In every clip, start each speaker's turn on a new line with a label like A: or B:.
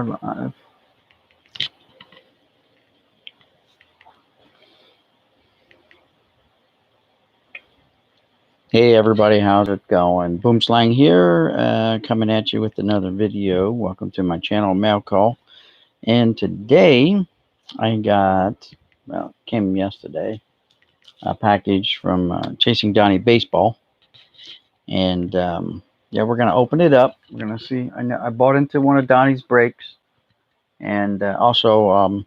A: Live. Hey everybody, how's it going? Boomslang here, coming at you with another video. Welcome to my channel, Mail Call. And today I got, well, it came yesterday, a package from Chasing Donnie Baseball. And yeah, we're gonna open it up. We're gonna see. I bought into one of Donnie's breaks, and also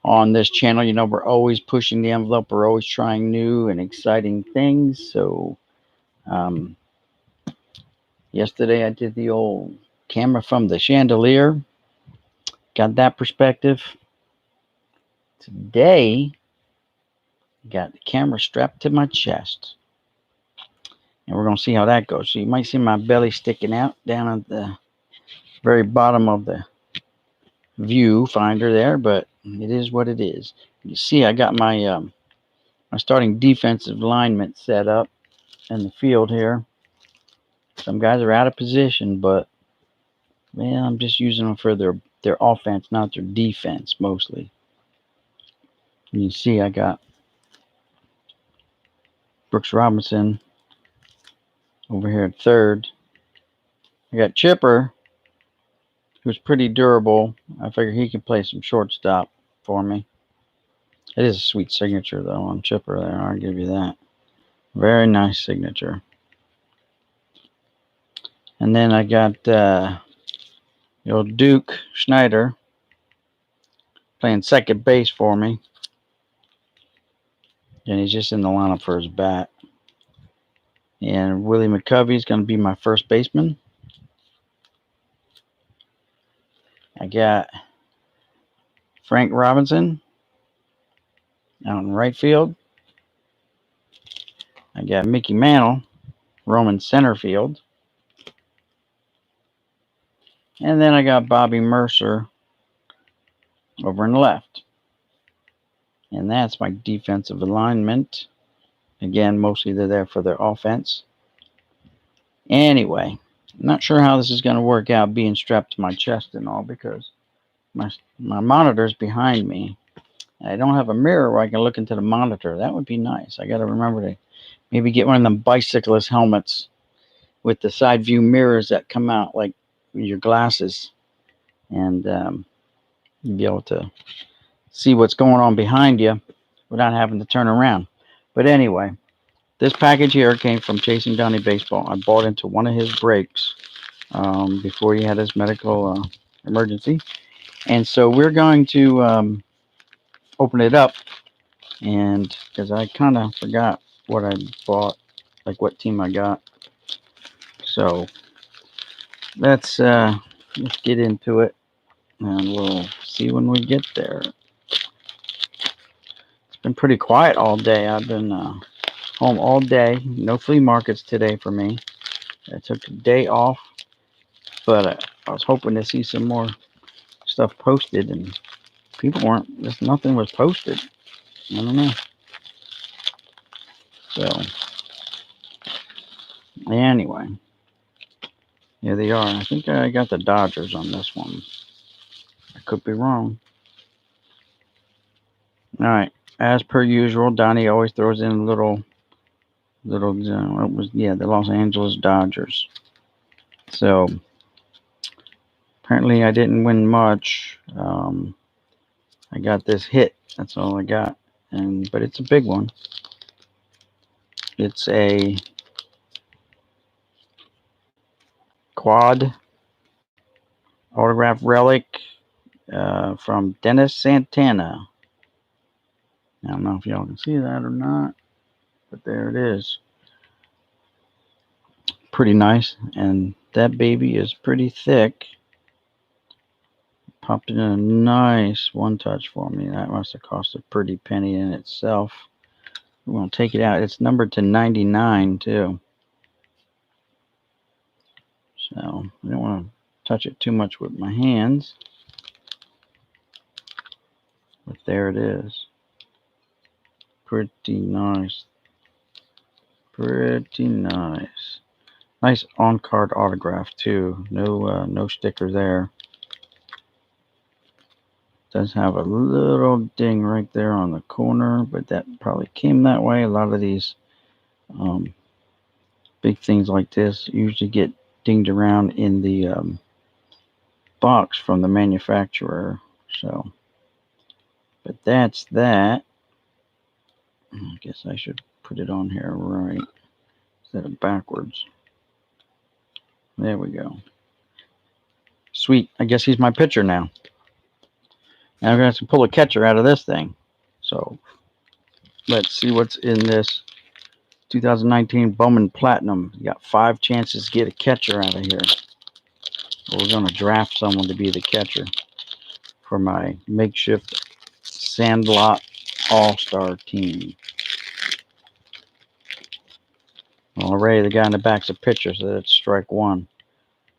A: on this channel, we're always pushing the envelope. We're always trying new and exciting things. So um, yesterday I did the old camera from the chandelier. Got that perspective. Today, got the camera strapped to my chest. And we're going to see how that goes. So you might see my belly sticking out down at the very bottom of the viewfinder there, but it is what it is. You see I got my starting defensive alignment set up in the field here. Some guys are out of position, but man, I'm just using them for their offense, not their defense mostly. And you see I got Brooks Robinson over here at third. I got Chipper, who's pretty durable. I figure he can play some shortstop for me. It is a sweet signature though on Chipper there, I'll give you that. Very nice signature. And then I got the old Duke Schneider playing second base for me. And he's just in the lineup for his bat. And Willie McCovey is going to be my first baseman. I got Frank Robinson out in right field. I got Mickey Mantle roaming center field. And then I got Bobby Mercer over in the left. And that's my defensive alignment. Again, mostly they're there for their offense. Anyway, I'm not sure how this is going to work out being strapped to my chest and all because my monitor's behind me. I don't have a mirror where I can look into the monitor. That would be nice. I got to remember to maybe get one of them bicyclist helmets with the side view mirrors that come out like your glasses. And you'll be able to see what's going on behind you without having to turn around. But anyway, this package here came from Chasing Donnie Baseball. I bought into one of his breaks before he had his medical emergency. And so we're going to open it up. And because I kind of forgot what I bought, like what team I got. So let's get into it. And we'll see when we get there. It's been pretty quiet all day. I've been home all day. No flea markets today for me. I took the day off, but I was hoping to see some more stuff posted, and people weren't. Just nothing was posted. I don't know. So anyway, here they are. I think I got the Dodgers on this one. I could be wrong. All right, as per usual, Donnie always throws in little. The Los Angeles Dodgers. So apparently I didn't win much. I got this hit. That's all I got, but it's a big one. It's a quad autograph relic from Dennis Santana. I don't know if y'all can see that or not, but there it is. Pretty nice, and that baby is pretty thick. Popped in a nice one touch for me. That must have cost a pretty penny in itself. We're going to take it out. It's numbered to 99 too. So I don't want to touch it too much with my hands. But there it is. Pretty nice. Pretty nice. Nice on-card autograph too. No sticker there. Does have a little ding right there on the corner, but that probably came that way. A lot of these um, big things like this usually get dinged around in the box from the manufacturer. So, but that's that. I guess I should put it on here right instead of backwards. There we go. Sweet. I guess he's my pitcher now. Now I'm going to have to pull a catcher out of this thing. So let's see what's in this 2019 Bowman Platinum. You got 5 chances to get a catcher out of here. We're going to draft someone to be the catcher for my makeshift Sandlot All-Star team. Already the guy in the back's a pitcher, so that's strike one.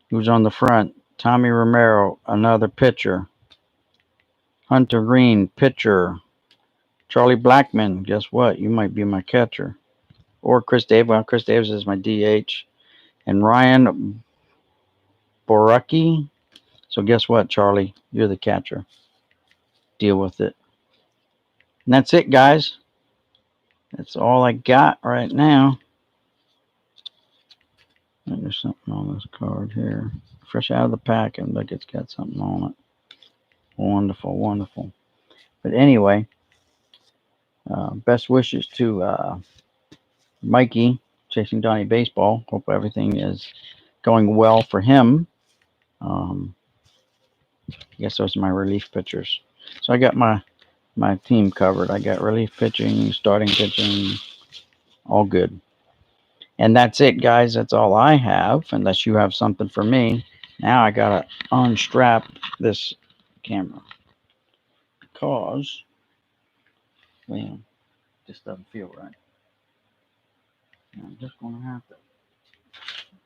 A: Who's on the front? Tommy Romero, another pitcher. Hunter Green, pitcher. Charlie Blackmon, guess what? You might be my catcher. Or Chris Davis. Well, Chris Davis is my DH. And Ryan Borucki. So guess what, Charlie? You're the catcher. Deal with it. And that's it, guys. That's all I got right now. And there's something on this card here. Fresh out of the pack, and like it's got something on it. Wonderful, wonderful. But anyway, best wishes to Mikey, Chasing Donnie Baseball. Hope everything is going well for him. I guess those are my relief pitchers. So I got my team covered. I got relief pitching, starting pitching, all good. And that's it, guys. That's all I have, unless you have something for me. Now I gotta unstrap this camera because, well, this doesn't feel right. I'm just gonna have to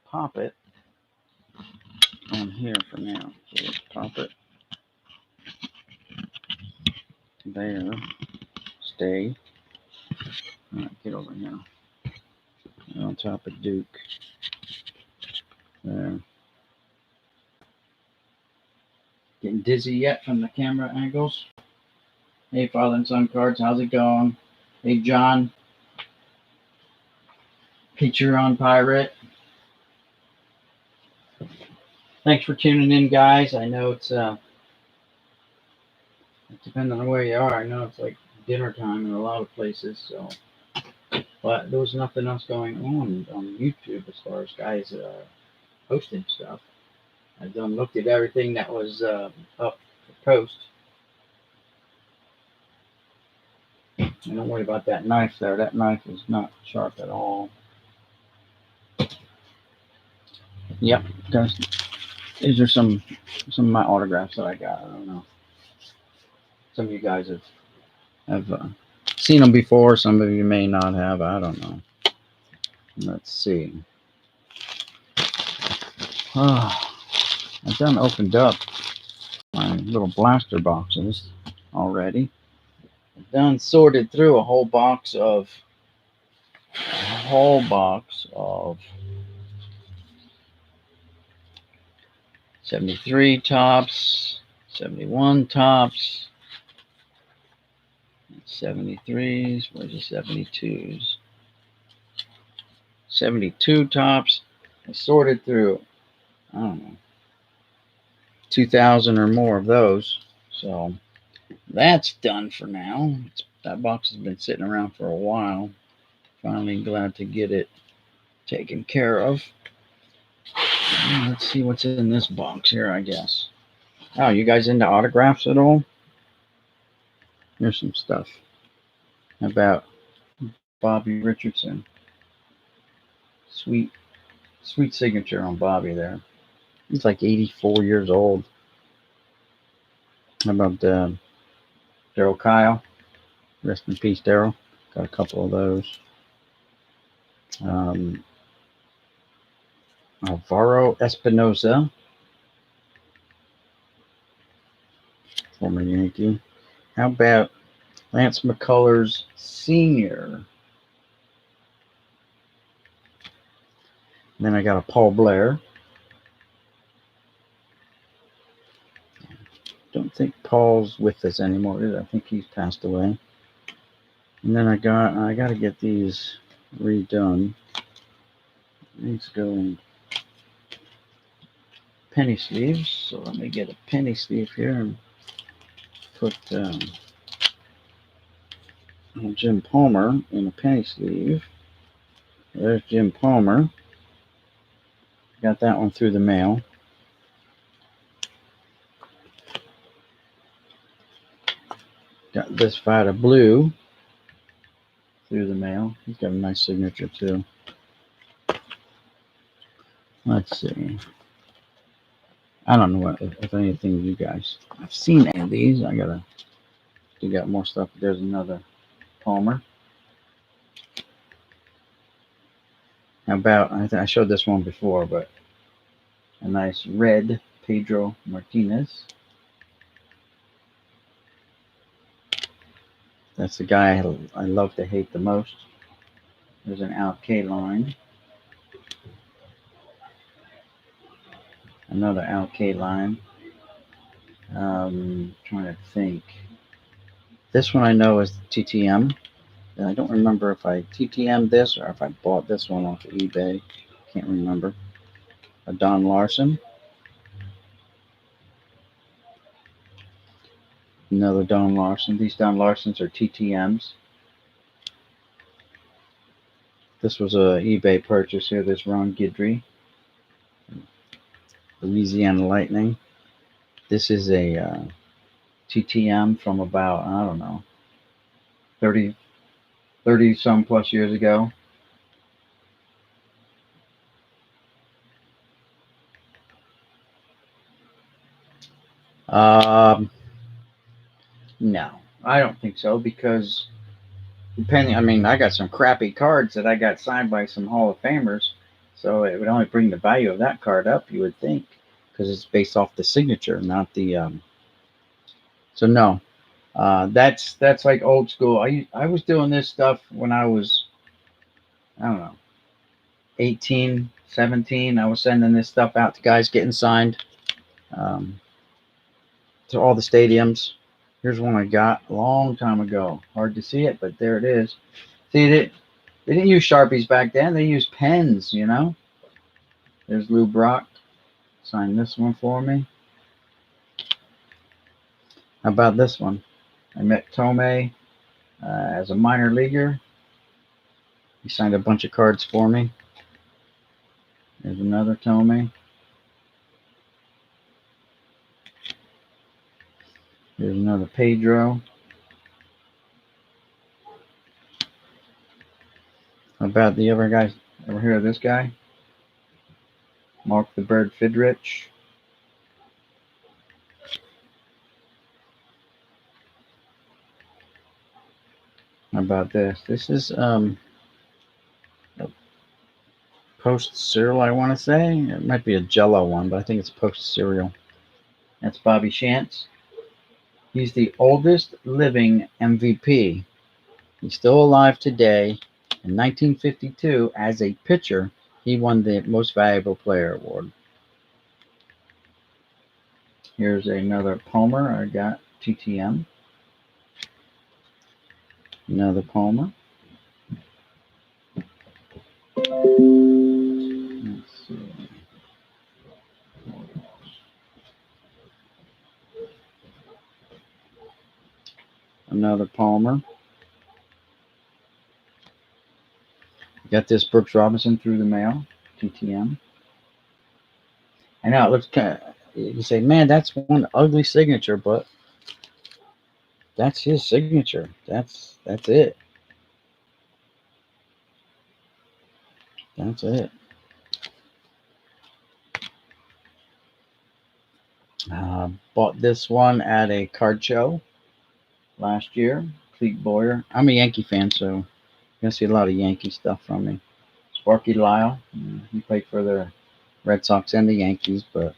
A: pop it on here for now. So let's pop it there. Stay. All right, get over here. On top of Duke. There. Getting dizzy yet from the camera angles? Hey, Father and Son Cards, how's it going? Hey, John. Feature on Pirate. Thanks for tuning in, guys. I know it's depending on where you are. I know it's like dinner time in a lot of places, so. But there was nothing else going on YouTube as far as guys posting stuff. I done looked at everything that was up for post. And don't worry about that knife there. That knife is not sharp at all. Yep, these are some of my autographs that I got. I don't know. Some of you guys have seen them before. Some of you may not have. I don't know. Let's see. I've done opened up my little blaster boxes already. I've done sorted through a whole box of 73 tops, 71 tops, 73s, where's the 72s? 72 tops. I sorted through, I don't know, 2,000 or more of those. So that's done for now. That box has been sitting around for a while. Finally glad to get it taken care of. Let's see what's in this box here, I guess. Oh, you guys into autographs at all? Here's some stuff about Bobby Richardson. Sweet signature on Bobby there. He's like 84 years old. How about Daryl Kyle? Rest in peace, Daryl. Got a couple of those. Alvaro Espinosa, former Yankee. How about Lance McCullers Sr.? Then I got a Paul Blair. don't think Paul's with us anymore either. I think he's passed away. And then I got to get these redone. These go in penny sleeves. So let me get a penny sleeve here and put Jim Palmer in a penny sleeve. There's Jim Palmer. Got that one through the mail. Got this Vita Blue through the mail. He's got a nice signature too. Let's see. I don't know if anything you guys have seen any of these. I gotta dig out more stuff. There's another Palmer. How about, I showed this one before, but a nice red Pedro Martinez. That's the guy I love to hate the most. There's an Al K line. Another Al K line. Trying to think. This one I know is TTM. And I don't remember if I TTM'd this or if I bought this one off of eBay. Can't remember. A Don Larson. Another Don Larson. These Don Larsons are TTMs. This was a eBay purchase here. This Ron Guidry. Louisiana Lightning. This is a TTM from about, I don't know, 30 some plus years ago. No, I don't think so, because depending, I mean, I got some crappy cards that I got signed by some Hall of Famers, so it would only bring the value of that card up, you would think, because it's based off the signature, not the. So no, that's like old school. I was doing this stuff when I was, I don't know, 18, 17. I was sending this stuff out to guys getting signed to all the stadiums. Here's one I got a long time ago. Hard to see it, but there it is. See, they didn't use Sharpies back then. They used pens, you know. There's Lou Brock. Sign this one for me. How about this one? I met Tomei as a minor leaguer. He signed a bunch of cards for me. There's another Tomei. There's another Pedro. How about the other guys? Ever hear of this guy? Mark the Bird Fidrich. How about this? This is Post cereal, I want to say. It might be a Jello one, but I think it's Post cereal. That's Bobby Shantz. He's the oldest living MVP. He's still alive today. In 1952, as a pitcher, he won the Most Valuable Player award. Here's another Palmer. I got TTM. Another Palmer. Let's see. Another Palmer. Got this Brooks Robinson through the mail. TTM. I know it looks kind of. You say, man, that's one ugly signature, but that's his signature. That's it. That's it. Bought this one at a card show last year. Clete Boyer. I'm a Yankee fan, so you're gonna see a lot of Yankee stuff from me. Sparky Lyle. He played for the Red Sox and the Yankees, but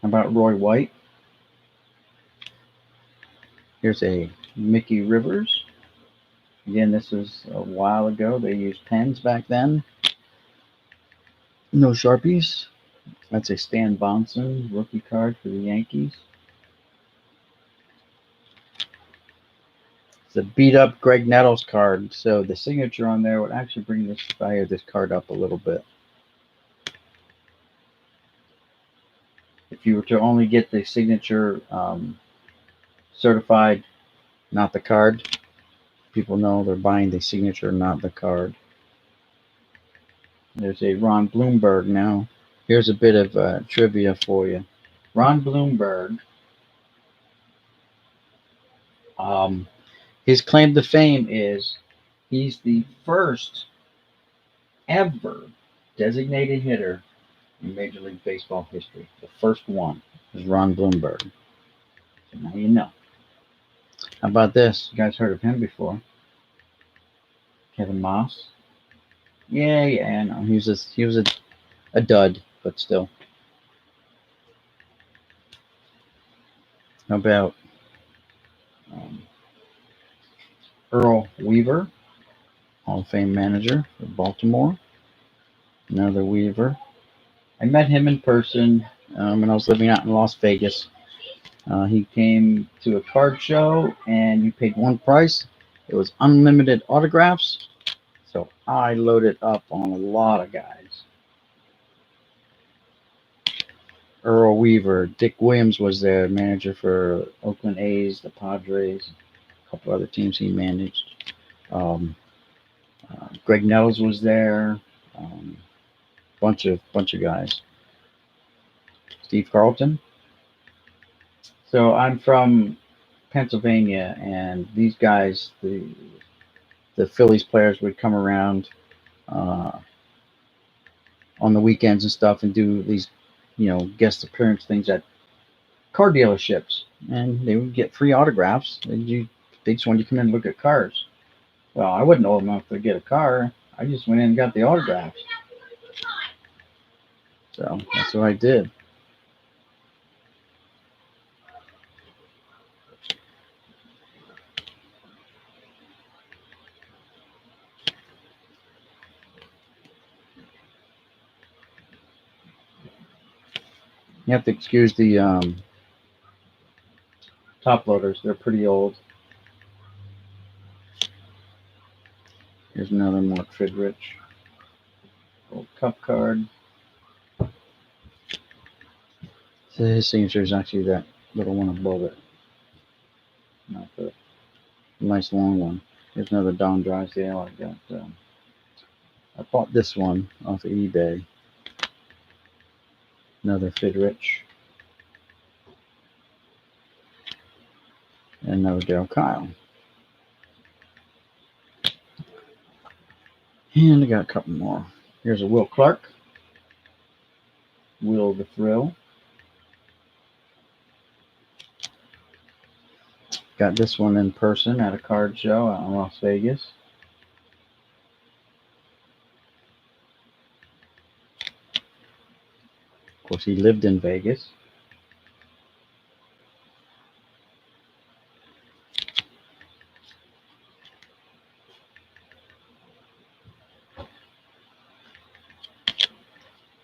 A: how about Roy White? Here's a Mickey Rivers. Again, this was a while ago. They used pens back then. No Sharpies. That's a Stan Bonson rookie card for the Yankees. It's a beat up Greg Nettles card, so the signature on there would actually bring this value of this card up a little bit. If you were to only get the signature certified, not the card, people know they're buying the signature, not the card. There's a Ron Blomberg now. Here's a bit of trivia for you. Ron Blomberg, his claim to fame is he's the first ever designated hitter in Major League Baseball history. The first one is Ron Blomberg. So now you know. How about this? You guys heard of him before? Kevin Moss. Yeah, no, he was a dud, but still. How about Earl Weaver, Hall of Fame manager for Baltimore? Another Weaver. I met him in person when I was living out in Las Vegas. He came to a card show, and you paid one price. It was unlimited autographs. So I loaded up on a lot of guys. Earl Weaver, Dick Williams was there, manager for Oakland A's, the Padres, a couple other teams he managed. Greg Nettles was there. Bunch of guys. Steve Carlton. So I'm from Pennsylvania, and these guys, the Phillies players would come around on the weekends and stuff and do these, guest appearance things at car dealerships, and they would get free autographs. They just wanted to come in and look at cars. Well, I wasn't old enough to get a car. I just went in and got the autographs. So that's what I did. You have to excuse the top loaders. They're pretty old. Here's another more Fidrich. Old cup card. So his signature is actually that little one above it. Not the nice long one. Here's another Don Drysdale. I bought this one off of eBay. Another Fidrich. And another Dale Kyle. And I got a couple more. Here's a Will Clark. Will the Thrill. Got this one in person at a card show out in Las Vegas. Of course, he lived in Vegas.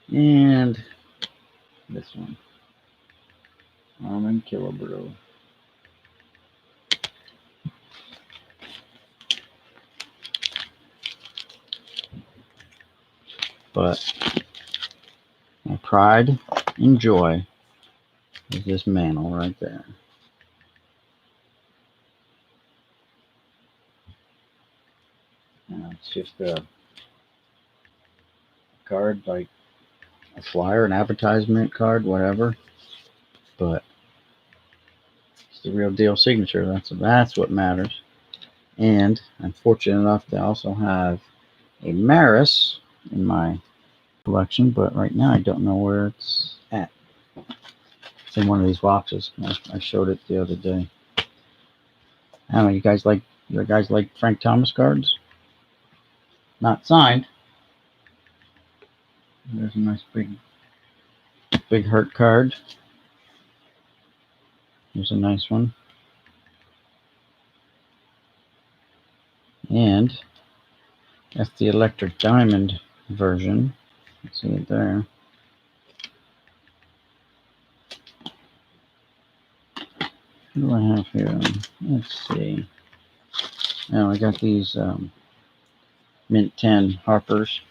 A: And this one. Armin Killebrew. But my pride and joy is this mantle right there. It's just a card, like a flyer, an advertisement card, whatever. But it's the real deal signature. That's what matters. And I'm fortunate enough to also have a Maris in my collection, but right now I don't know where it's at. It's in one of these boxes. I showed it the other day. I don't know. You guys like Frank Thomas cards? Not signed. There's a nice big hurt card. Here's a nice one. And that's the Electric Diamond version. You see it there. What do I have here? Let's see. Now I got these Mint 10 Harpers.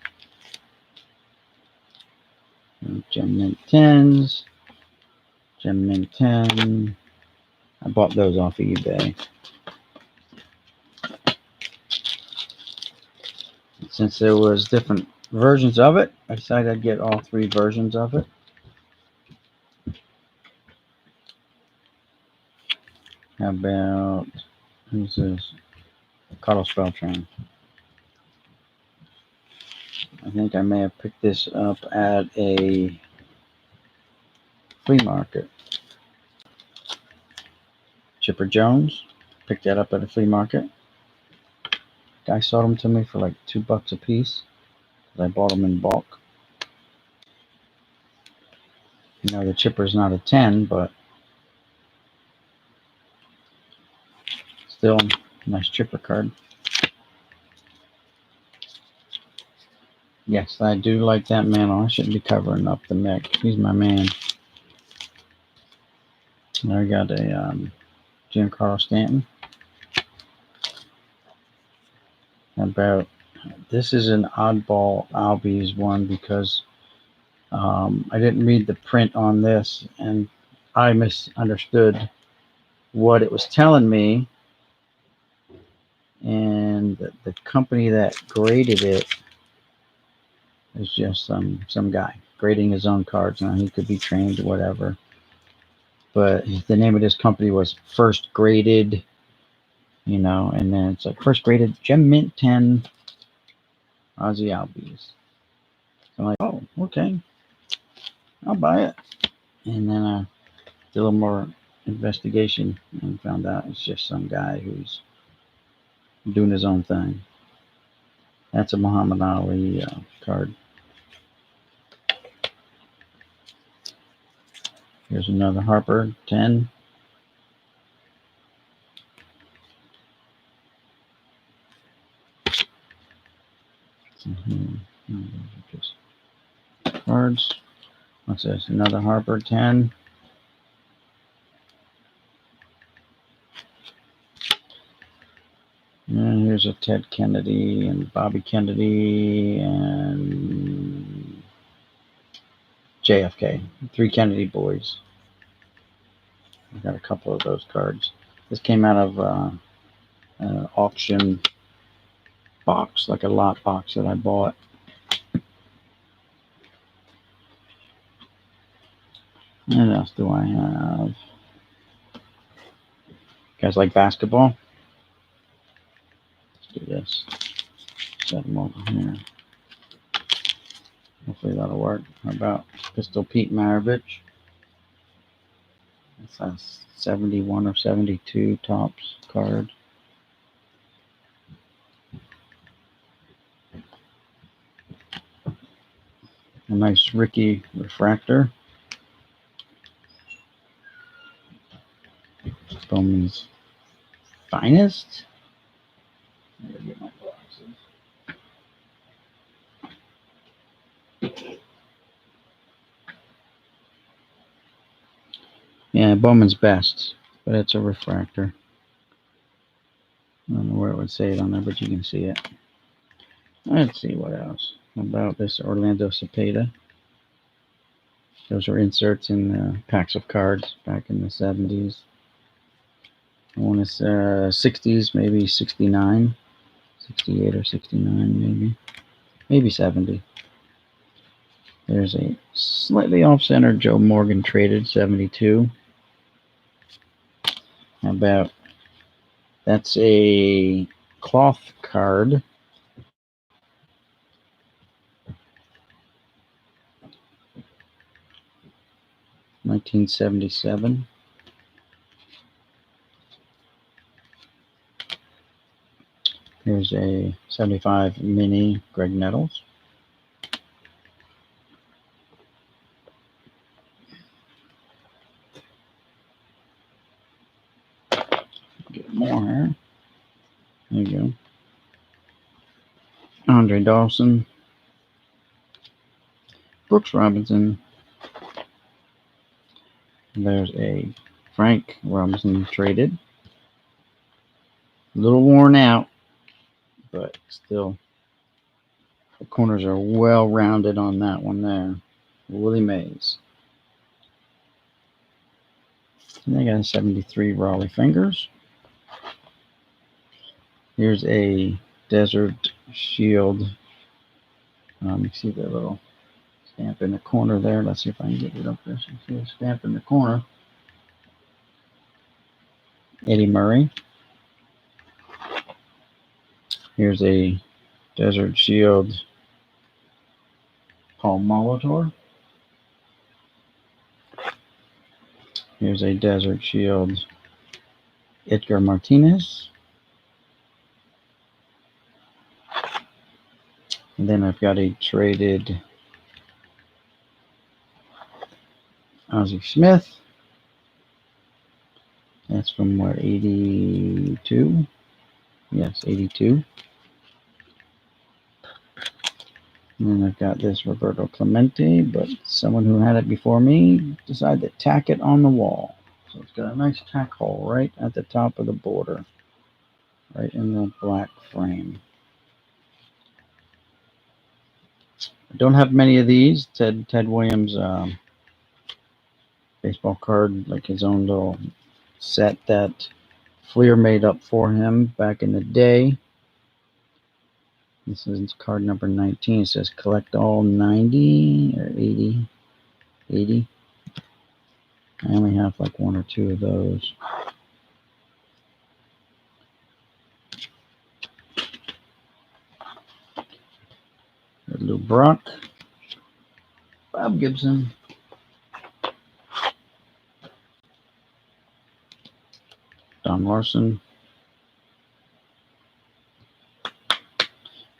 A: Gem Mint 10s. Gem Mint 10. I bought those off of eBay. Since there was different versions of it, I decided I'd get all three versions of it. How about, who's this? Carlos Beltran. I think I may have picked this up at a flea market. Chipper Jones. Picked that up at a flea market. Guy sold them to me for like $2 a piece. I bought them in bulk. You know, the chipper's not a 10, but still nice chipper card. Yes, I do like that mantle. I shouldn't be covering up the Mick. He's my man. I got a Giancarlo Stanton. About this is an oddball Albies one because I didn't read the print on this and I misunderstood what it was telling me, and the company that graded it is just some guy grading his own cards. Now he could be trained or whatever, but the name of this company was First Graded, you know, and then it's like First Graded Gem Mint 10 Ozzy Albies. So I'm like, oh, okay, I'll buy it. And then I did a little more investigation and found out it's just some guy who's doing his own thing. That's a Muhammad Ali card. Here's another Harper 10. Just cards. What's this? Another Harper 10. And here's a Ted Kennedy and Bobby Kennedy and JFK. 3 Kennedy boys. I got a couple of those cards. This came out of an auction box, like a lot box that I bought. What else do I have? You guys like basketball? Let's do this. Set them over here. Hopefully that'll work. How about Pistol Pete Maravich? That's a 71 or 72 tops card. A nice Ricky refractor. Bowman's Finest. I gotta get my glasses. Yeah, Bowman's Best, but it's a refractor. I don't know where it would say it on there, but you can see it. Let's see what else. How about this Orlando Cepeda? Those were inserts in packs of cards back in the 70s. One is 60s, maybe 69, 68 or 69, maybe 70. There's a slightly off-center Joe Morgan traded 72. How about, that's a cloth card. $1977. Here's a 75 mini Greg Nettles. Get more here. There you go. Andre Dawson. Brooks Robinson. There's a Frank Robinson traded. A little worn out, but still, the corners are well rounded on that one there. Willie Mays. And I got a 73 Raleigh Fingers. Here's a Desert Shield. You see the little stamp in the corner there. Let's see if I can get it up there. So you see the stamp in the corner. Eddie Murray. Here's a Desert Shield Paul Molitor. Here's a Desert Shield Edgar Martinez. And then I've got a traded Ozzie Smith. That's from what, 82? Yes, 82. And then I've got this Roberto Clemente, but someone who had it before me decided to tack it on the wall. So it's got a nice tack hole right at the top of the border, right in the black frame. I don't have many of these. Ted Williams baseball card, like his own little set that Fleer made up for him back in the day. This is card number 19. It says collect all 90 or 80. 80. I only have like one or two of those. Lou Brock, Bob Gibson, Don Larson.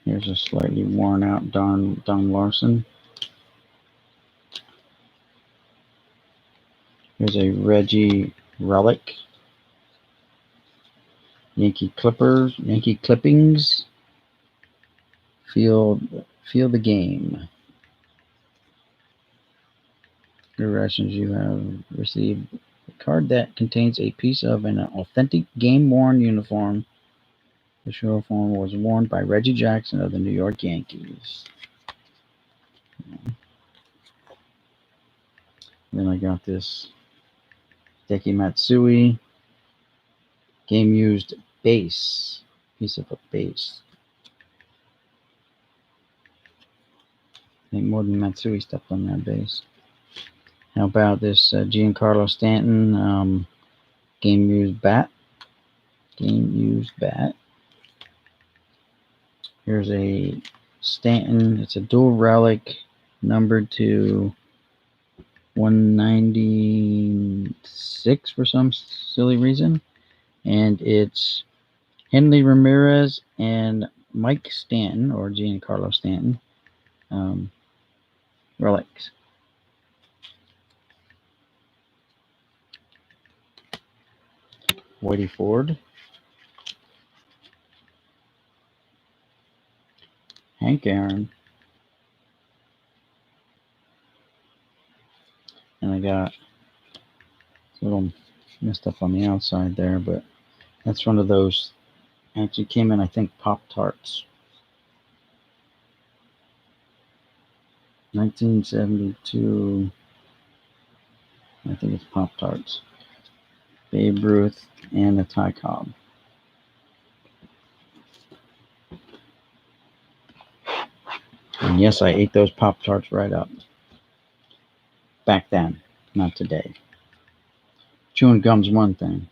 A: Here's a slightly worn out Don Larson. Here's a Reggie Relic. Yankee Clippings. Feel the game. Congratulations, you have received a card that contains a piece of an authentic game-worn uniform. The uniform was worn by Reggie Jackson of the New York Yankees. Then I got this Deki Matsui game-used base. Piece of a base. I think more than Matsui stepped on that base. How about this Giancarlo Stanton game-used bat? Game-used bat. Here's a Stanton. It's a dual relic, numbered to 196 for some silly reason. And it's Henley Ramirez and Mike Stanton, or Giancarlo Stanton, relics. Whitey Ford. Hank Aaron. And I got a little messed up on the outside there, but that's one of those. Actually came in, I think, Pop-Tarts. 1972. I think it's Pop-Tarts. Babe Ruth and the Ty Cobb. And yes, I ate those Pop-Tarts right up. Back then, not today. Chewing gum's one thing.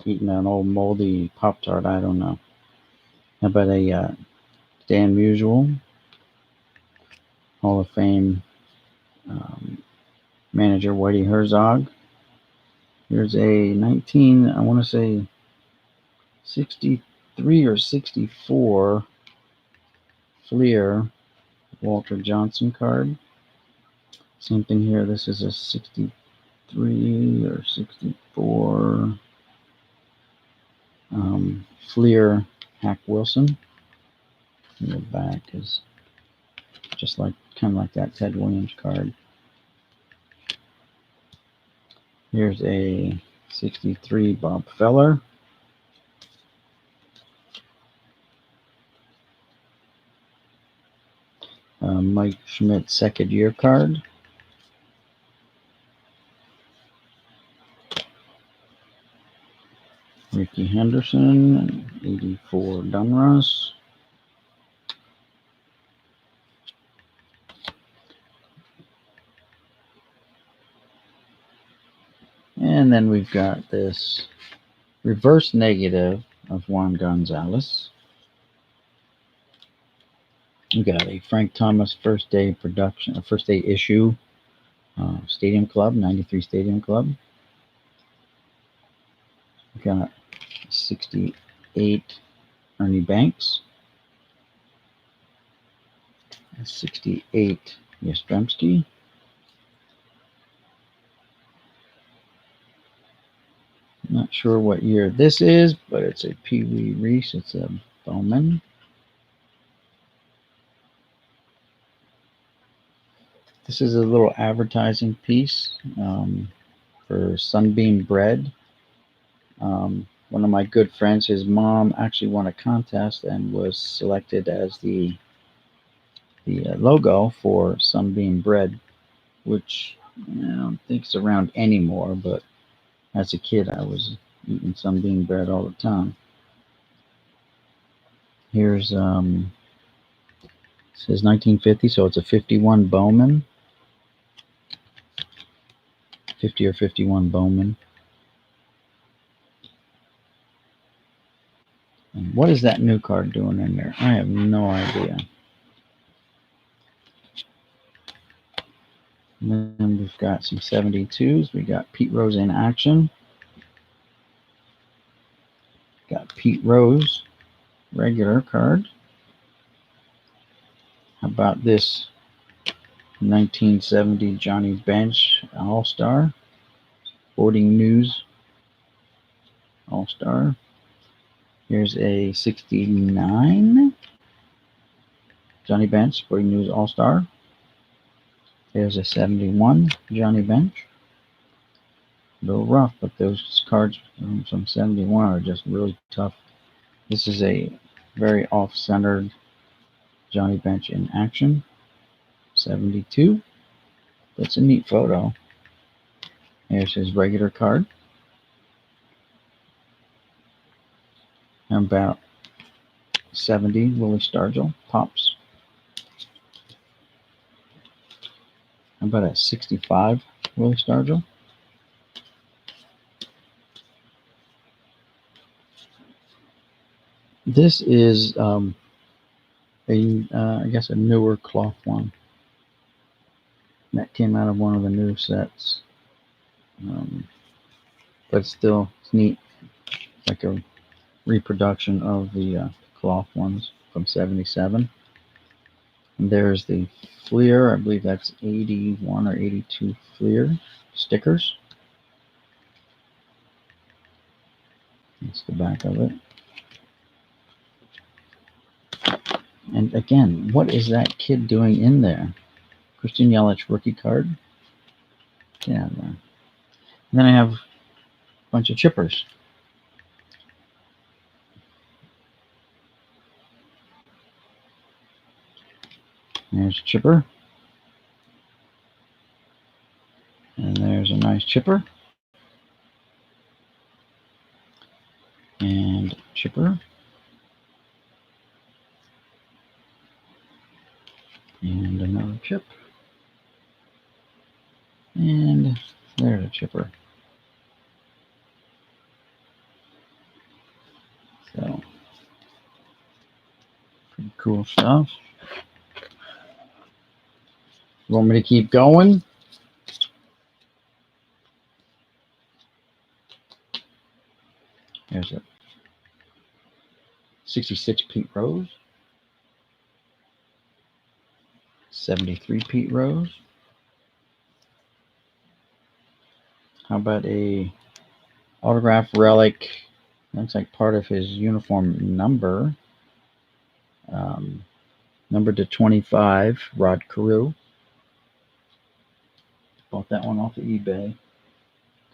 A: Eating an old moldy Pop-Tart, I don't know. How about a Dan Musial, Hall of Fame manager Whitey Herzog. Here's a I want to say 63 or 64 Fleer Walter Johnson card. Same thing here. This is a 63 or 64 Fleer Hack Wilson. And the back is just like kind of like that Ted Williams card. Here's a 63 Bob Feller. Mike Schmidt second year card. Ricky Henderson, 84 Dunruss. And then we've got this reverse negative of Juan Gonzalez. We got a Frank Thomas first day production, first day issue, Stadium Club, 93 Stadium Club. We got 68 Ernie Banks, 68 Yastrzemski, not sure what year this is, but it's a Pee Wee Reese. It's a Bowman. This is a little advertising piece for Sunbeam Bread. One of my good friends, his mom actually won a contest and was selected as the logo for Sunbeam Bread, which I don't think it's around anymore, but as a kid I was eating Sunbeam Bread all the time. Here's it says 1950, so it's a 51 Bowman. 50 or 51 Bowman. And what is that new card doing in there? I have no idea. And then we've got some 72s. We got Pete Rose in action. Got Pete Rose, regular card. How about this 1970 Johnny Bench All-Star? Sporting News All-Star. Here's a 69 Johnny Bench Sporting News All-Star. There's a 71 Johnny Bench. A little rough, but those cards from 71 are just really tough. This is a very off-centered Johnny Bench in action. 72. That's a neat photo. Here's his regular card. About 70 Willie Stargell Pops. How about a 65 Willie Stargell? This is I guess a newer cloth one that came out of one of the new sets, but it's neat, like a reproduction of the cloth ones from 77. And there's the Fleer. I believe that's 81 or 82 Fleer stickers. That's the back of it. And again, what is that kid doing in there? Christian Yelich rookie card. Yeah. And then I have a bunch of chippers. There's a chipper. And there's a nice chipper. And chipper. And another chip. And there's a chipper. So, pretty cool stuff. You want me to keep going? There's a 66 Pete Rose. 73 Pete Rose. How about a autograph relic? Looks like part of his uniform number. Number to 25, Rod Carew. Bought that one off of eBay.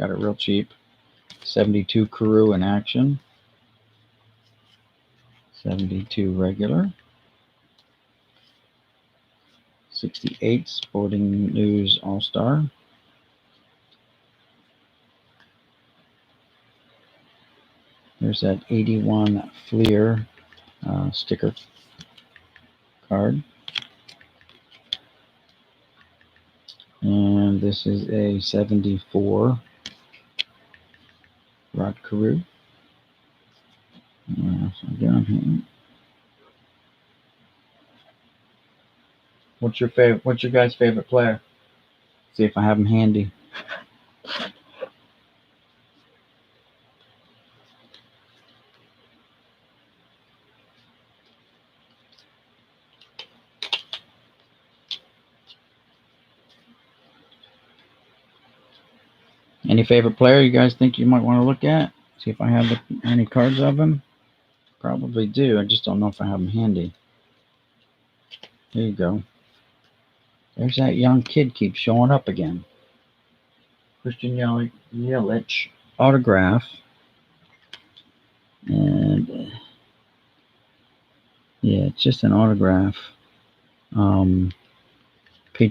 A: Got it real cheap. 72 Carew in action. 72 regular. 68 Sporting News All-Star. There's that 81 Fleer sticker card. And this is a 74 Rod Carew. What else I got here? What's your favorite? What's your guys' favorite player? See if I have him handy. Any favorite player you guys think you might want to look at? See if I have any cards of him. Probably do. I just don't know if I have them handy. There you go. There's that young kid keeps showing up again. Christian Yelich autograph. And yeah, it's just an autograph. Paid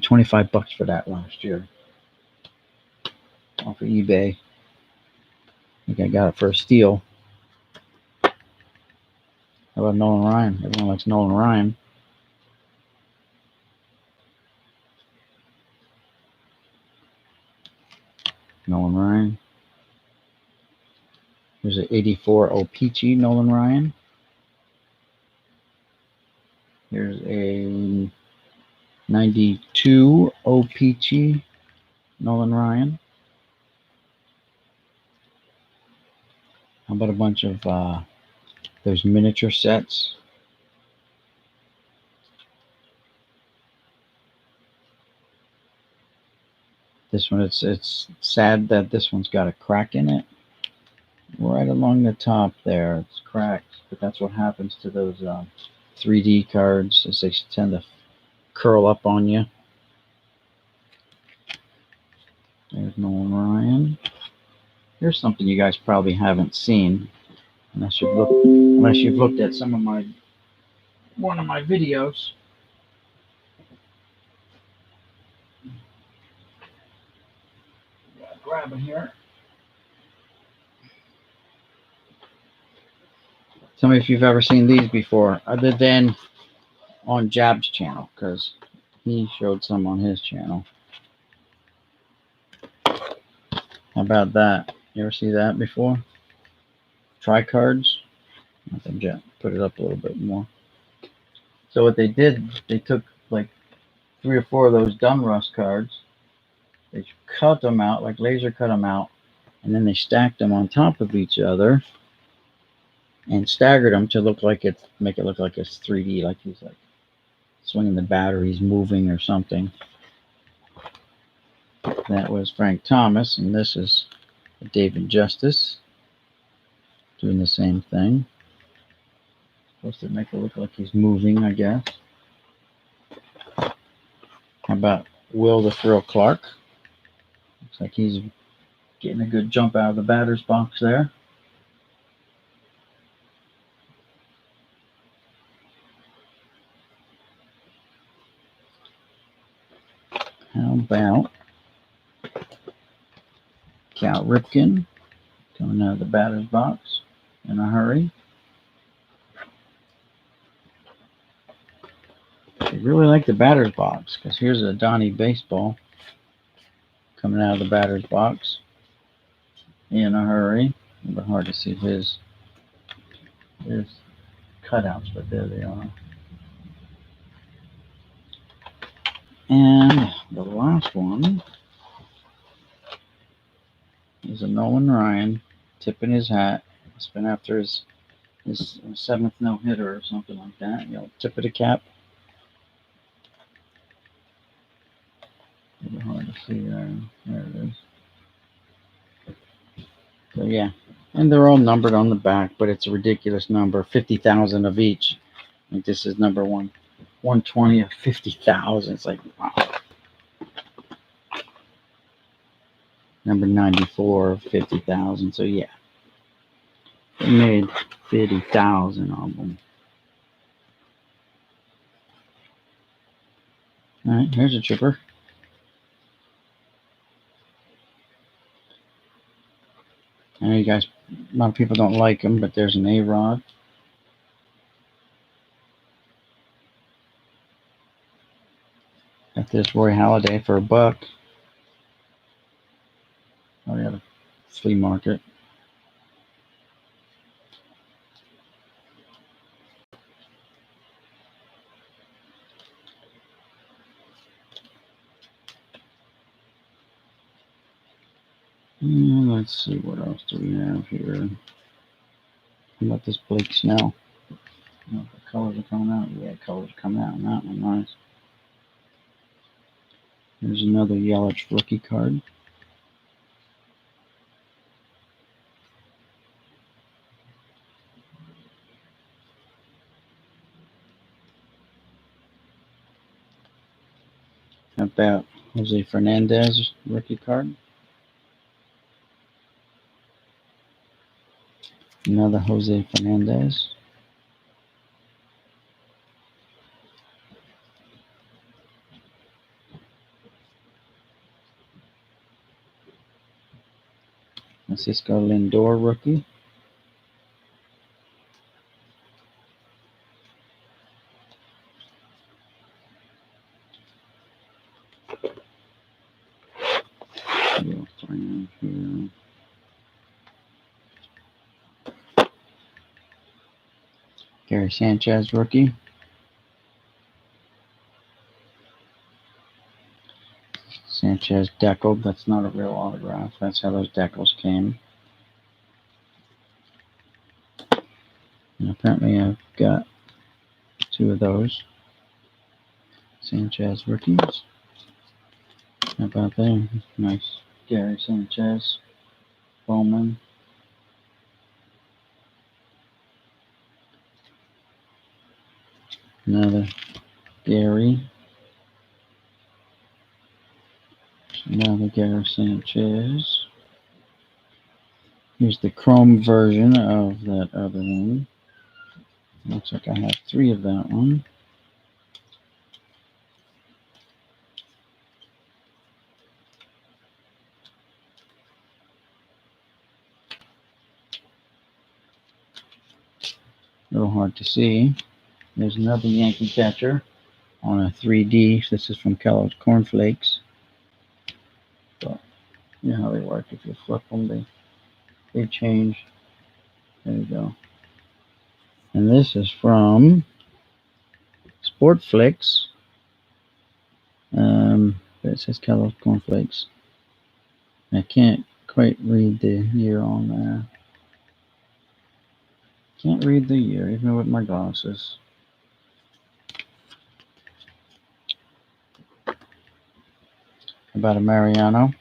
A: $25 for that last year off of eBay. I think I got it for a steal. How about Nolan Ryan? Everyone likes Nolan Ryan. Nolan Ryan. There's an 84 O-Pee-Chee Nolan Ryan. Here's a 92 O-Pee-Chee Nolan Ryan. How about a bunch of those miniature sets? This one, it's sad that this one's got a crack in it. Right along the top there, it's cracked. But that's what happens to those 3D cards, as they tend to curl up on you. There's Nolan Ryan. Here's something you guys probably haven't seen, unless you've looked at one of my videos. Grab it here. Tell me if you've ever seen these before, other than on Jab's channel, because he showed some on his channel. How about that? You ever see that before? Tri-cards. I think Jab put it up a little bit more. So what they did, they took like 3 or 4 of those Dunrust cards. They cut them out, like laser cut them out, and then they stacked them on top of each other and staggered them to make it look like it's 3D, like he's like swinging the bat or he's moving or something. That was Frank Thomas, and this is David Justice doing the same thing. Supposed to make it look like he's moving, I guess. How about Will the Thrill Clark? Looks like he's getting a good jump out of the batter's box there. How about Cal Ripken coming out of the batter's box in a hurry? I really like the batter's box, because here's a Donnie Baseball coming out of the batter's box in a hurry. A little bit hard to see his cutouts, but there they are. And the last one is a Nolan Ryan tipping his hat. It's been after his 7th no-hitter or something like that. Tip of the cap. A little hard to see there. There it is. So yeah, and they're all numbered on the back, but it's a ridiculous number, 50,000 of each. I think this is number 120 of 50,000. It's like, wow. Number 94, 50,000. So yeah, they made 50,000 of them. All right, here's a chipper. I know you guys, a lot of people don't like them, but there's an A-Rod. Got this Roy Halladay for $1. Oh, yeah, the flea market. Let's see, what else do we have here? How about this Blake Snell? I don't know if the colors are coming out. Yeah, colors are coming out on that one. Nice. There's another Yelich rookie card. How about Jose Fernandez rookie card? Another Jose Fernandez. Francisco Lindor rookie. Gary Sanchez rookie. Sanchez deckled. That's not a real autograph. That's how those decals came. And apparently I've got 2 of those. Sanchez rookies. How about that? Nice. Gary Sanchez. Bowman. Another Gary. Another Gary Sanchez. Here's the chrome version of that other one. Looks like I have 3 of that one. A little hard to see. There's another Yankee catcher on a 3D. This is from Kellogg's Cornflakes. But you know how they work. If you flip them, they change. There you go. And this is from Sportflix. But it says Kellogg's Cornflakes. I can't quite read the year on there. Can't read the year, even with my glasses. About a Mariano.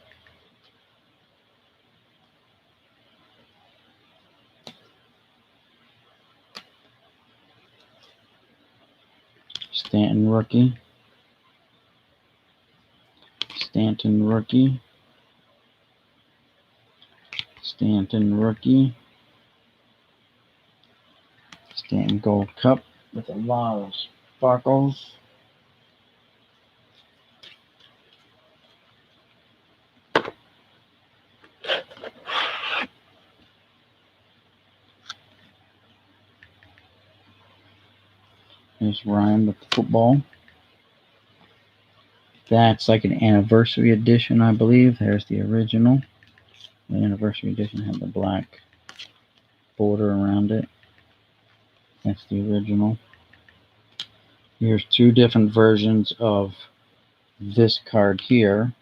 A: Stanton rookie. Stanton rookie. Stanton rookie. Stanton Gold Cup with a lot of sparkles. There's Ryan with the football. That's like an anniversary edition, I believe. There's the original. The anniversary edition had the black border around it. That's the original. Here's 2 different versions of this card here.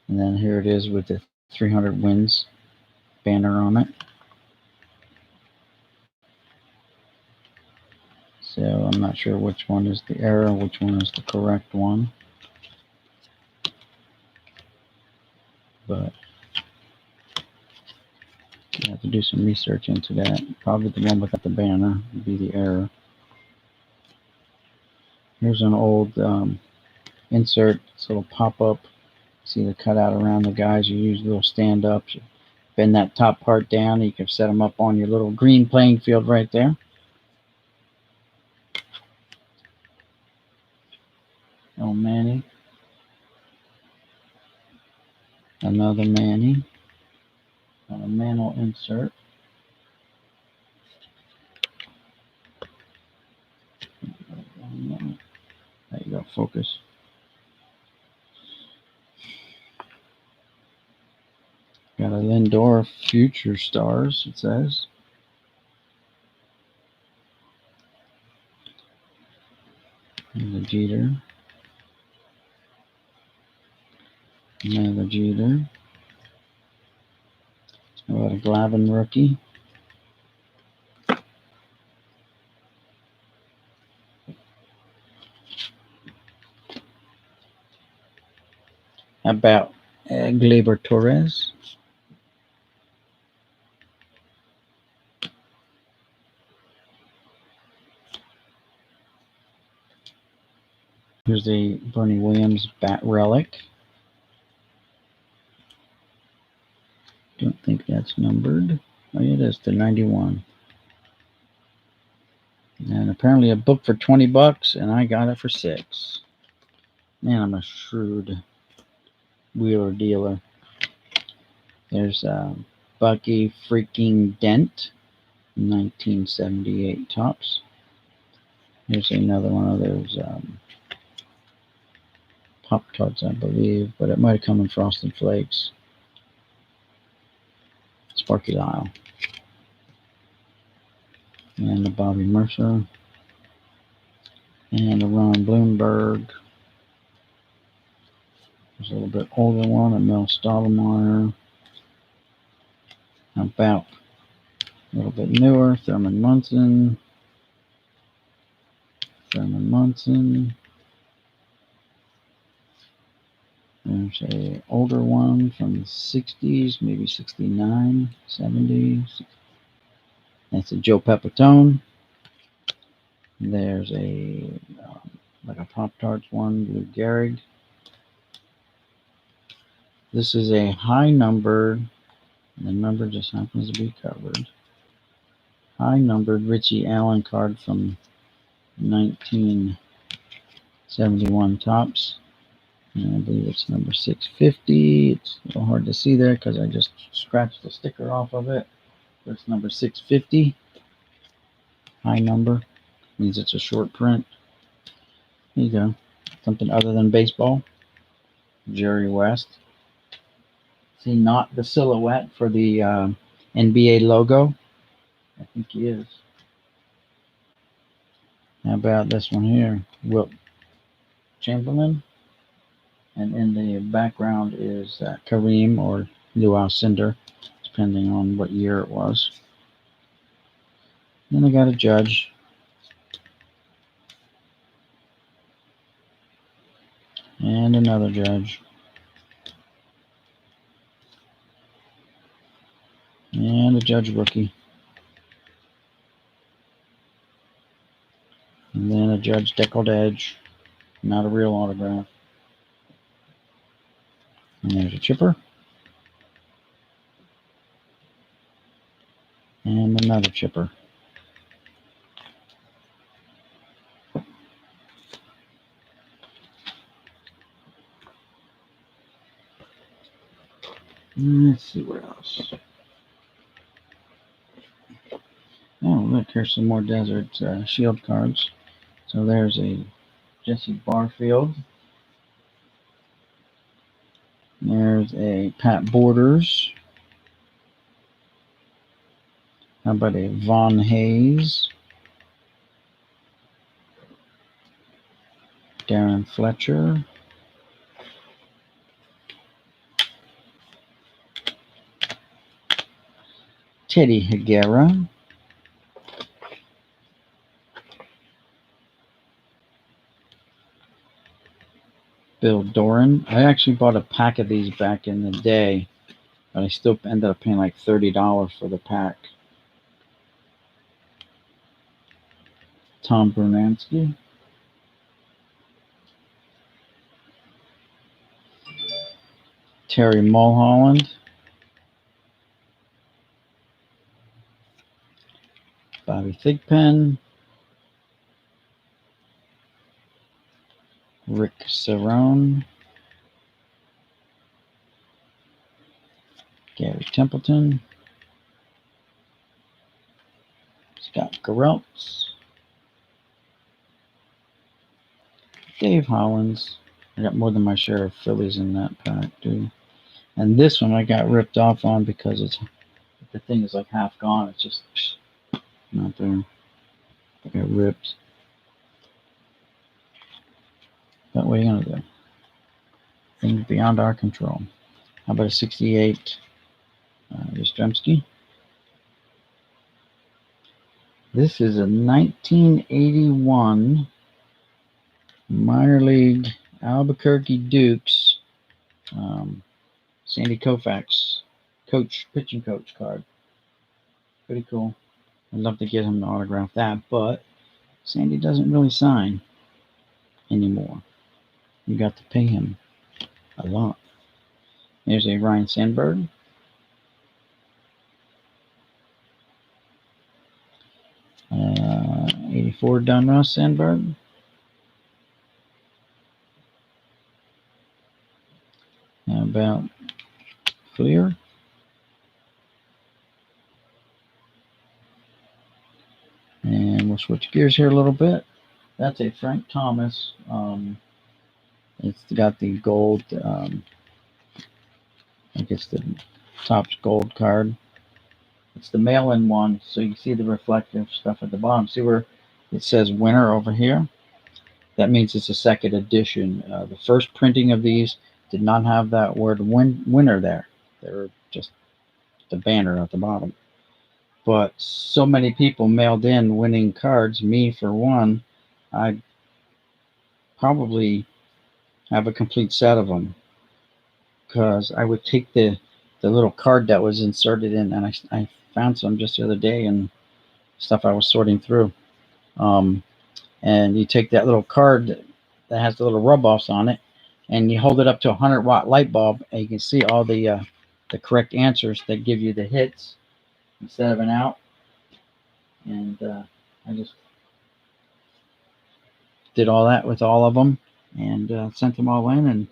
A: And then here it is with the 300 wins banner on it. So I'm not sure which one is the error, which one is the correct one. But you have to do some research into that. Probably the one without the banner would be the error. Here's an old insert. It's a little pop-up See the cutout around the guys. You use little stand-ups. You bend that top part down. You can set them up on your little green playing field right there. Oh, Manny. Another Manny. A mantle insert. There you go, focus. Got a Lindor Future Stars, it says. There's a Jeter. Another Jeter. How about a Glavine rookie? How about Gleyber Torres? Here's a Bernie Williams bat relic. Don't think that's numbered. Oh, yeah, it is, to 91. And apparently a book for $20, and I got it for $6. Man, I'm a shrewd wheeler dealer. There's Bucky freaking Dent, 1978 tops. Here's another one of those Pop-Tarts, I believe, but it might have come in Frosted Flakes. Sparky Lyle. And the Bobby Mercer. And the Ron Bloomberg. There's a little bit older one, a Mel Stottlemyre. How about a little bit newer, Thurman Munson. Thurman Munson. There's a older one from the 60s, maybe 69, 70. That's a Joe Pepitone. There's a like a Pop-Tarts one, Lou Gehrig. This is a high numbered, the number just happens to be covered. High numbered Richie Allen card from 1971 tops. And I believe it's number 650. It's a little hard to see there because I just scratched the sticker off of it. But it's number 650. High number. Means it's a short print. There you go. Something other than baseball. Jerry West. See, not the silhouette for the NBA logo. I think he is. How about this one here? Wilt Chamberlain. And in the background is Kareem or Lou Alcindor, depending on what year it was. Then I got a Judge. And another Judge. And a Judge rookie. And then a Judge deckled edge. Not a real autograph. And there's a chipper. And another chipper. Let's see what else. Oh, look, here's some more Desert Shield cards. So there's a Jesse Barfield. There's a Pat Borders. How about a Von Hayes? Darren Fletcher. Teddy Higuera. Bill Doran. I actually bought a pack of these back in the day, but I still ended up paying like $30 for the pack. Tom Brunansky. Terry Mulholland, Bobby Thigpen, Rick Cerrone, Gary Templeton, Scott Garrelts, Dave Hollins. I got more than my share of Phillies in that pack, too. And this one I got ripped off on because the thing is like half gone. It's just not there. I got ripped. But what are you going to do? Things beyond our control. How about a 68 Yastrzemski? This is a 1981 minor league Albuquerque Dukes Sandy Koufax pitching coach card. Pretty cool. I'd love to get him to autograph that, but Sandy doesn't really sign anymore. You got to pay him a lot. There's a Ryan Sandberg. '84 Donruss Sandberg. How about Fleer? And we'll switch gears here a little bit. That's a Frank Thomas. It's got the gold, I guess the Topps gold card. It's the mail-in one, so you see the reflective stuff at the bottom. See where it says winner over here? That means it's a second edition. The first printing of these did not have that word winner there. They were just the banner at the bottom. But so many people mailed in winning cards, me for one. I probably have a complete set of them because I would take the little card that was inserted in, and I found some just the other day and stuff I was sorting through. And you take that little card that has the little rub-offs on it, and you hold it up to a 100-watt light bulb, and you can see all the correct answers that give you the hits instead of an out. And I just did all that with all of them and sent them all in and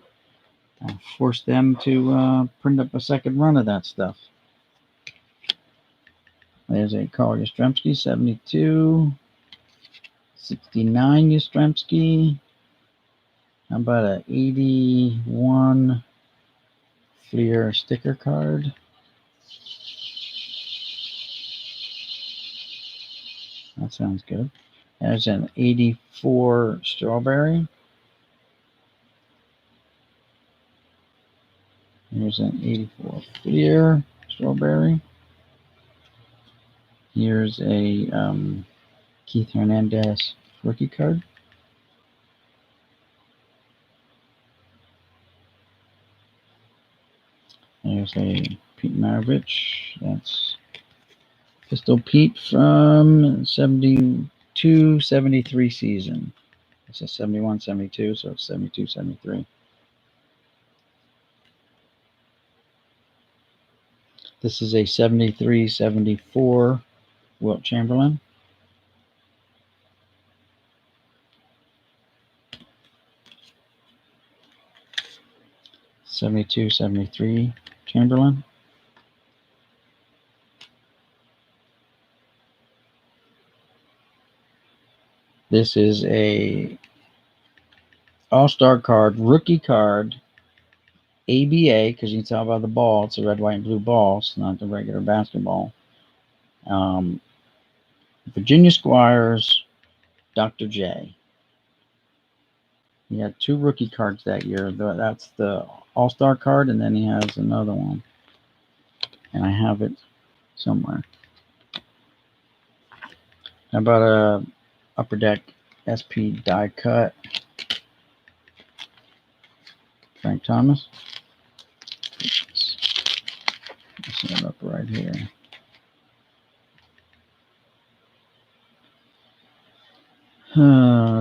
A: forced them to print up a second run of that stuff. There's a Carl Yastrzemski, 72. 69 Yastrzemski. How about an 81 Fleer sticker card? That sounds good. There's an 84 Strawberry. Here's an 84 Fleer Strawberry. Here's a Keith Hernandez rookie card. There's a Pete Maravich. That's Pistol Pete from 72-73 season. It's a 71-72, so it's 72-73. This is a 73-74 Wilt Chamberlain. '72-73 Chamberlain. This is a All-Star card, rookie card, ABA, because you can tell by the ball, it's a red, white, and blue ball. It's not the regular basketball. Virginia Squires, Dr. J. He had 2 rookie cards that year. That's the All-Star card, and then he has another one. And I have it somewhere. How about a Upper Deck SP die cut? Frank Thomas. Let's set it up right here.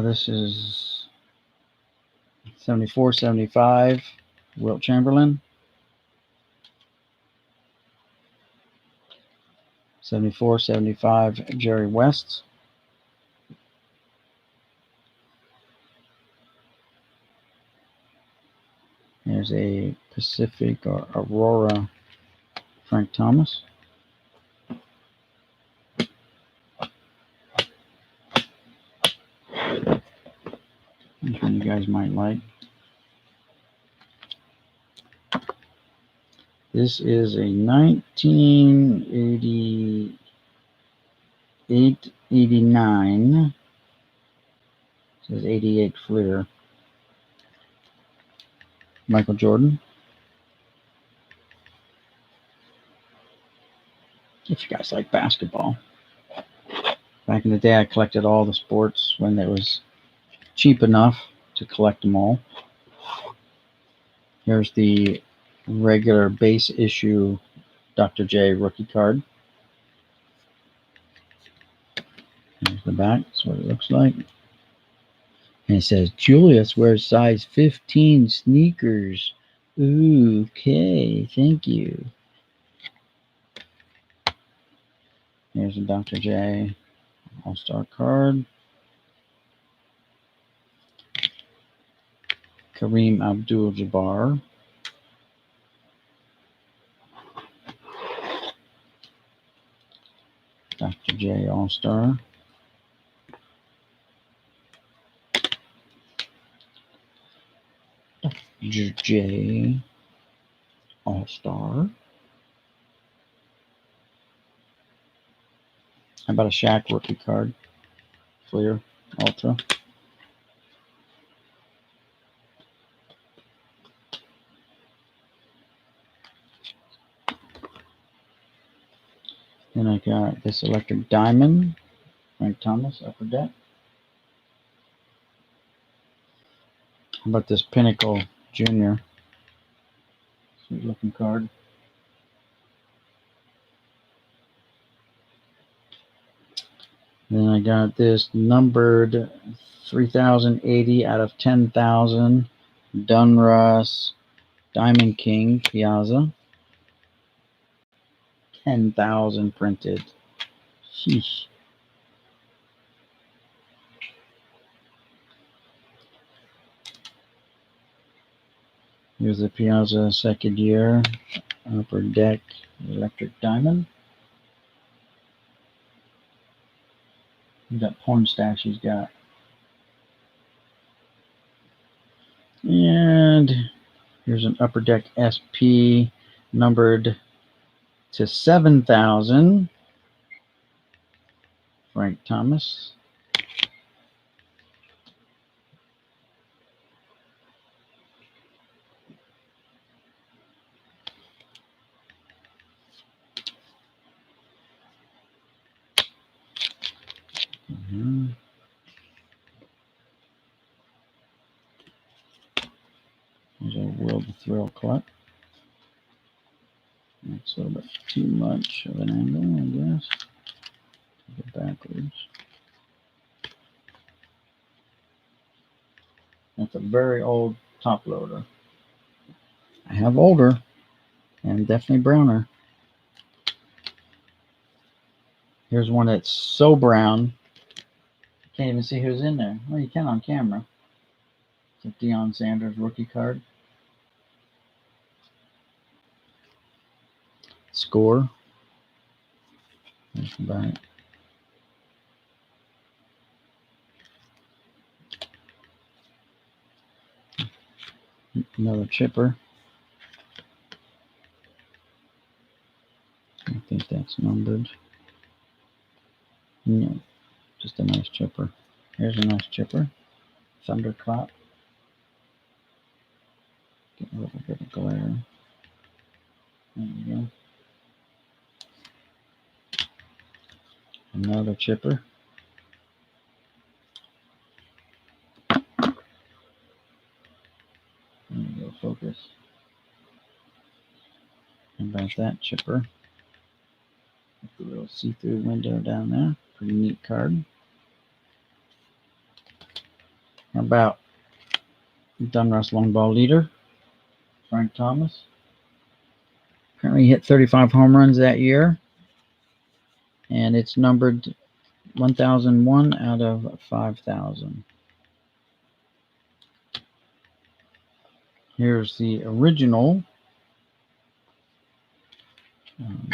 A: This is 74-75 Wilt Chamberlain. 74, 75, Jerry West. There's a Pacific or Aurora Frank Thomas. Which one you guys might like. This is a 1988, 89. It says 88 Fleer. Michael Jordan. If you guys like basketball. Back in the day, I collected all the sports when it was cheap enough to collect them all. Here's the regular base issue Dr. J rookie card. Here's the back. That's what it looks like. And it says, Julius wears size 15 sneakers. Ooh, okay. Thank you. Here's a Dr. J All-Star card. Kareem Abdul-Jabbar. Dr. J All-Star. Dr. J All-Star. How about a Shaq rookie card? Fleer Ultra. Then I got this Electric Diamond, Frank Thomas, Upper Deck. How about this Pinnacle Junior? Sweet looking card. Then I got this numbered 3080 out of 10,000 Dunruss Diamond King Piazza. 10,000 printed. Sheesh. Here's the Piazza second year Upper Deck Electric Diamond. That porn stash he's got. And here's an Upper Deck SP numbered to 7,000. Frank Thomas. There's a Will the Thrill Club. That's a little bit too much of an angle, I guess. Take it backwards. That's a very old top loader. I have older and definitely browner. Here's one that's so brown, you can't even see who's in there. Well, you can on camera. It's a Deion Sanders rookie card. Score. There's the back. Another chipper. I think that's numbered. No, just a nice chipper. Here's a nice chipper. Thunderclap. Get a little bit of glare. There you go. Another chipper. There you go, focus. How about that chipper? With the little see-through window down there. Pretty neat card. How about Dunruss Long Ball Leader, Frank Thomas. Apparently hit 35 home runs that year. And it's numbered 1001 out of 5000. Here's the original um,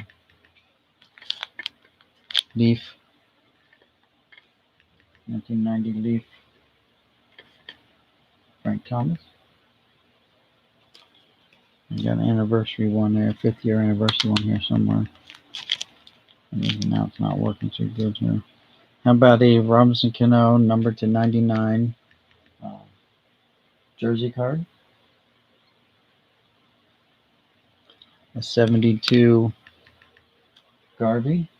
A: Leaf, 1990 Leaf, Frank Thomas. I got an anniversary one there, 5th year anniversary one here somewhere. And now it's not working too good here. How about a Robinson Cano numbered to 99 jersey card? A 72 Garvey.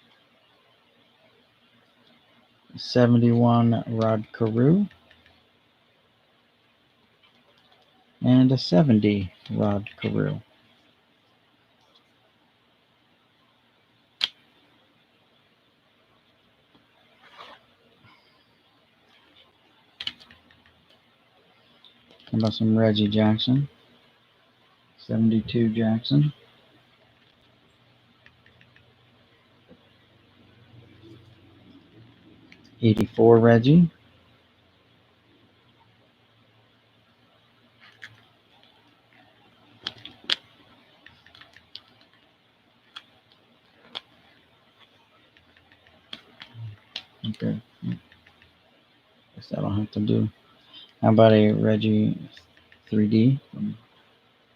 A: 71 Rod Carew. And a 70 Rod Carew. How about some Reggie Jackson? 72 Jackson. '84 Reggie. Okay. Guess that'll have to do. How about a Reggie 3D from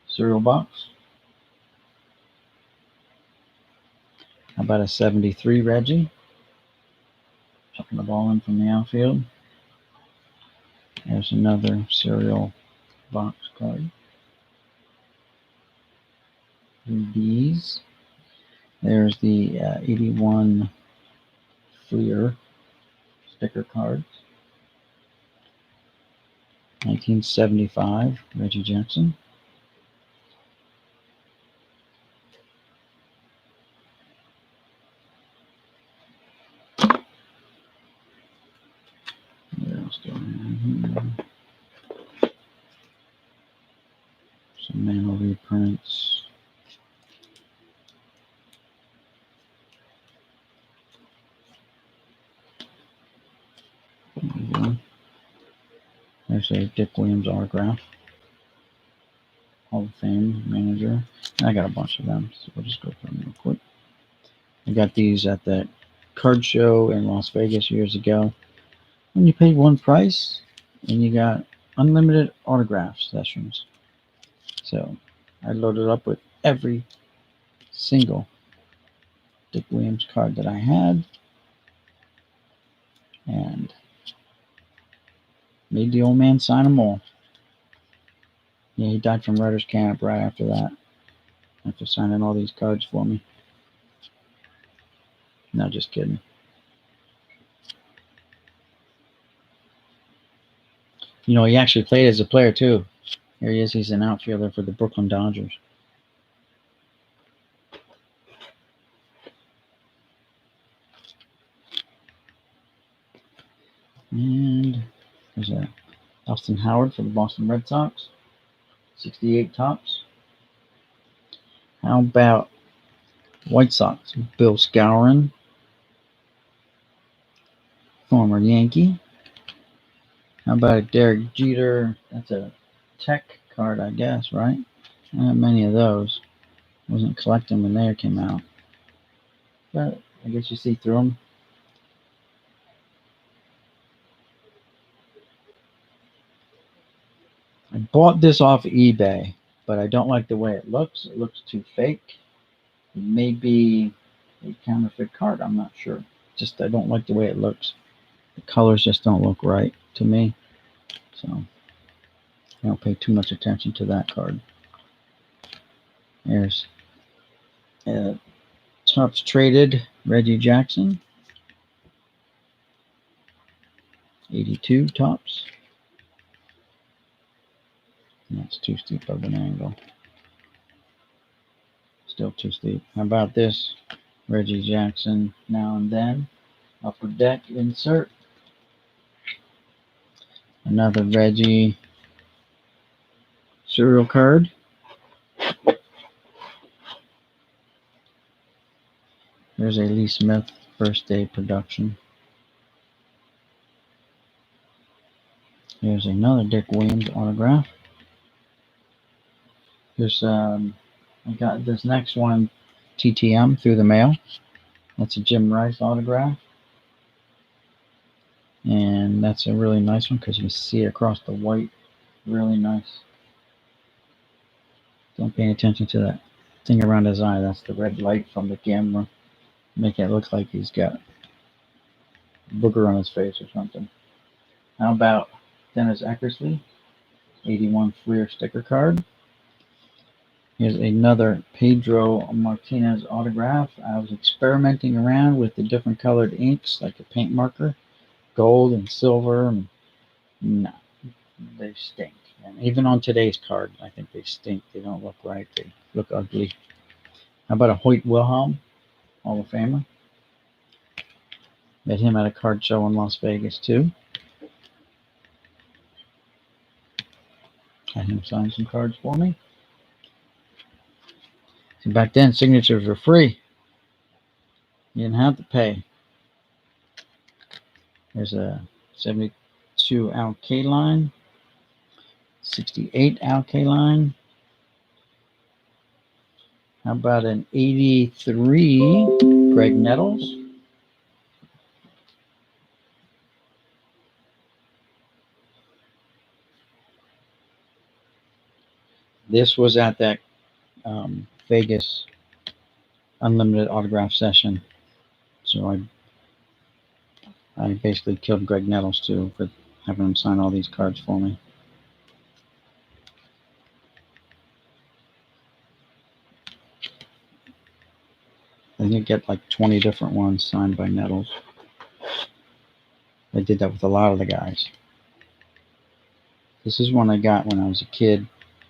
A: Cereal Box? How about a 73 Reggie? Chucking the ball in from the outfield. There's another Cereal Box card. 3Ds. There's the 81 Fleer sticker cards. 1975 Reggie Jackson. What else do I have here? Some manual reprints. There's a Dick Williams autograph. Hall of Fame manager. I got a bunch of them, so we'll just go through them real quick. I got these at that card show in Las Vegas years ago. When you paid one price and you got unlimited autograph sessions. So I loaded up with every single Dick Williams card that I had and made the old man sign them all. Yeah, he died from writer's camp right after that. After signing all these cards for me. No, just kidding. You know, he actually played as a player too. Here he is. He's an outfielder for the Brooklyn Dodgers. And there's a Austin Howard for the Boston Red Sox. 68 tops. How about White Sox? Bill Skowron, former Yankee. How about Derek Jeter? That's a tech card, I guess, right? Not many of those. Wasn't collecting when they came out. But I guess you see through them. I bought this off eBay, but I don't like the way it looks. It looks too fake. It may be a counterfeit card. I'm not sure. Just I don't like the way it looks. The colors just don't look right to me. So I don't pay too much attention to that card. There's Topps Traded Reggie Jackson. 82 Topps. That's too steep of an angle. Still too steep. How about this? Reggie Jackson Now and Then. Upper Deck insert. Another Reggie cereal card. There's a Lee Smith First day production. Here's another Dick Williams autograph. Here's I got this next one TTM through the mail. That's a Jim Rice autograph. And that's a really nice one because you can see across the white. Really nice. Don't pay attention to that thing around his eye. That's the red light from the camera. Make it look like he's got a booger on his face or something. How about Dennis Eckersley, 81 Fleer sticker card. Here's another Pedro Martinez autograph. I was experimenting around with the different colored inks, like a paint marker, gold and silver. And no, they stink. And even on today's card, I think they stink. They don't look right. They look ugly. How about a Hoyt Wilhelm, Hall of Famer? Met him at a card show in Las Vegas, too. Had him sign some cards for me. See, back then, signatures were free. You didn't have to pay. There's a 72 Al Kaline, 68 Al Kaline. How about an 83 Greg Nettles? This was at that Vegas unlimited autograph session. So I basically killed Greg Nettles too for having him sign all these cards for me. I think you get like 20 different ones signed by Nettles. I did that with a lot of the guys. This is one I got when I was a kid.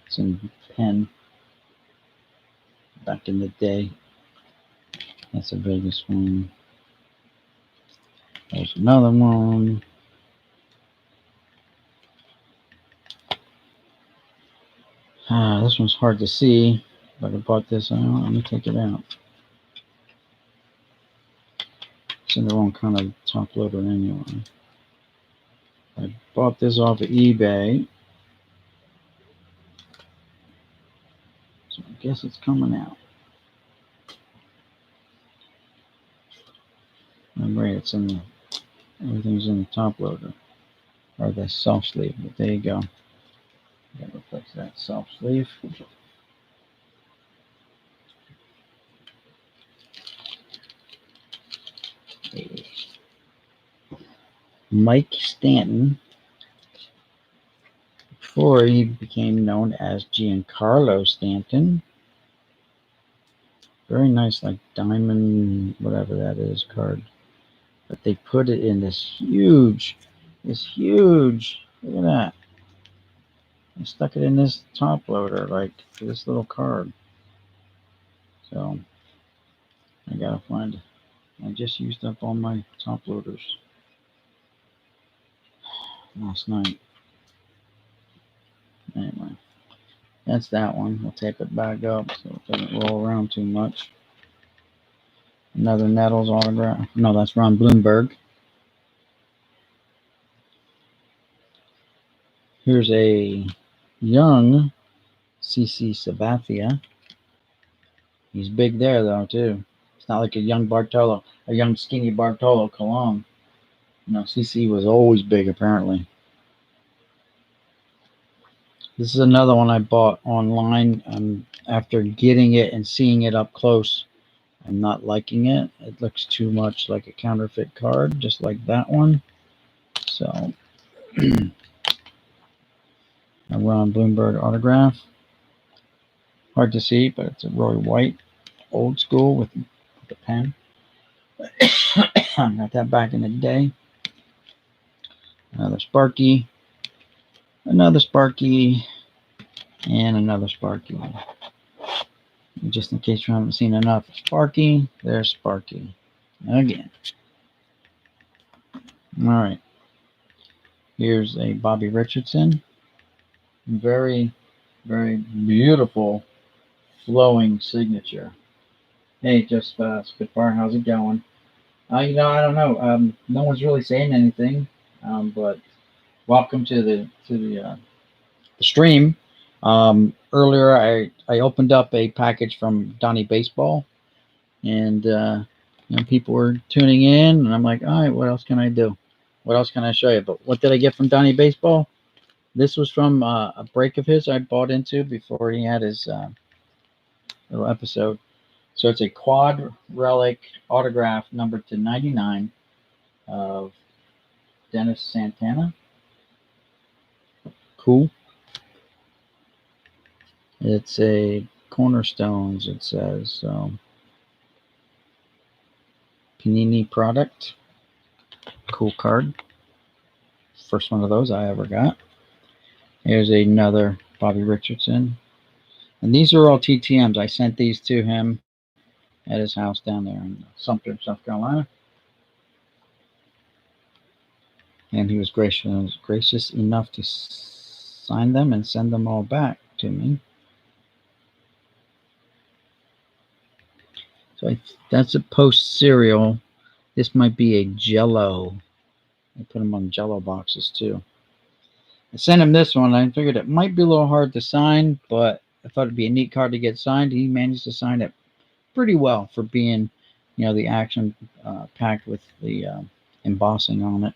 A: It's in Penn. Back in the day. That's a Vegas one. There's another one. This one's hard to see, but I bought this out. Let me take it out. It's in the wrong kind of top loader anyway. I bought this off of eBay. So I guess it's coming out. Remember, it's in the, everything's in the top loader. Or the self sleeve, but there you go. Gotta replace that self sleeve. Mike Stanton, before he became known as Giancarlo Stanton. Very nice, like diamond, whatever that is, card. But they put it in this huge, look at that. I stuck it in this top loader, like this little card. So I gotta find it. I just used up all my top loaders last night. Anyway, that's that one. We'll tape it back up so it doesn't roll around too much. Another Nettles autograph. No, that's Ron Bloomberg. Here's a young CC Sabathia. He's big there, though, too. It's not like a young Bartolo, a young skinny Bartolo Colon. No, CC was always big, apparently. This is another one I bought online. After getting it and seeing it up close, I'm not liking it. It looks too much like a counterfeit card, just like that one. So, a Ron Bloomberg autograph. Hard to see, but it's a Roy White, old school with the pen. Got that back in the day. Another Sparky. Another Sparky. And another Sparky. Just in case you haven't seen enough Sparky, there's Sparky. Again. Alright. Here's a Bobby Richardson. Very, very beautiful flowing signature. Hey, just Spitfire, how's it going? You know, I don't know. No one's really saying anything. But welcome to the stream. Earlier, I opened up a package from Donnie Baseball, and people were tuning in, and I'm like, all right, what else can I do? What else can I show you? But what did I get from Donnie Baseball? This was from a break of his I bought into before he had his little episode. So it's a quad relic autograph numbered to 99 of Dennis Santana. Cool. It's a Cornerstones, it says. So Panini product. Cool card. First one of those I ever got. Here's another Bobby Richardson. And these are all TTMs. I sent these to him at his house down there in Sumter, South Carolina. And he was gracious enough to sign them and send them all back to me. So that's a post cereal. This might be a Jello. I put them on Jello boxes too. I sent him this one. I figured it might be a little hard to sign, but I thought it'd be a neat card to get signed. He managed to sign it pretty well for being, the action packed with the embossing on it.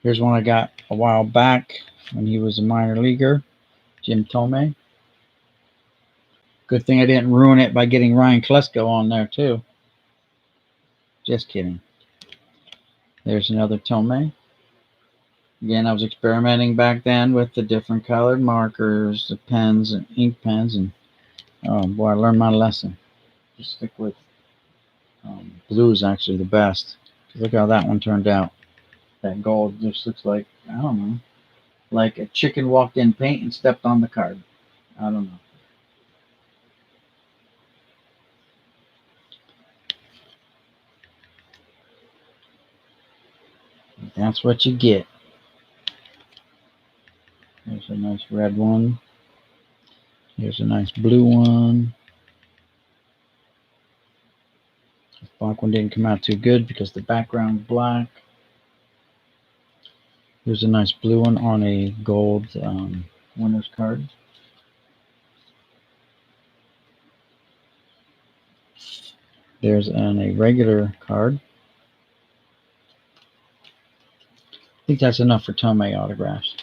A: Here's one I got a while back when he was a minor leaguer, Jim Thome. Good thing I didn't ruin it by getting Ryan Klesko on there too. Just kidding. There's another Thome. Again, I was experimenting back then with the different colored markers, the pens and ink pens, and oh boy, I learned my lesson. Just stick with blue is actually the best. Look how that one turned out. That gold just looks like, I don't know, like a chicken walked in paint and stepped on the card. I don't know. That's what you get. There's a nice red one. Here's a nice blue one. The black one didn't come out too good because the background's black. Here's a nice blue one on a gold winner's card. There's on a regular card. I think that's enough for Thome autographs.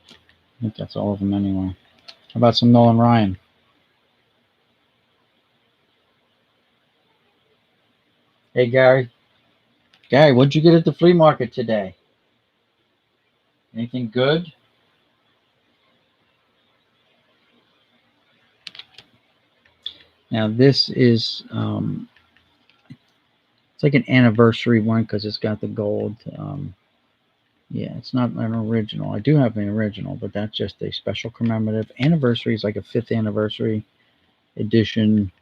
A: I think that's all of them anyway. How about some Nolan Ryan? Hey, Gary. Gary, what'd you get at the flea market today? Anything good? Now, this is, it's like an anniversary one because it's got the gold. Yeah, it's not an original. I do have an original, but that's just a special commemorative. Anniversary is like a 5th anniversary edition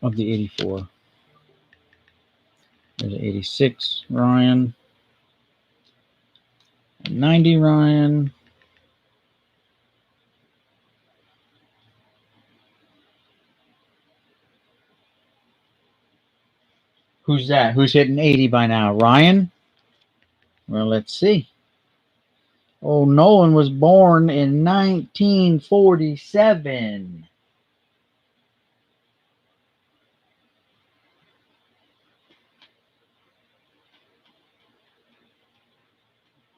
A: of the 84. There's an 86 Ryan, a 90 Ryan, who's that? Who's hitting 80 by now? Ryan? Well, let's see. Oh, Nolan was born in 1947.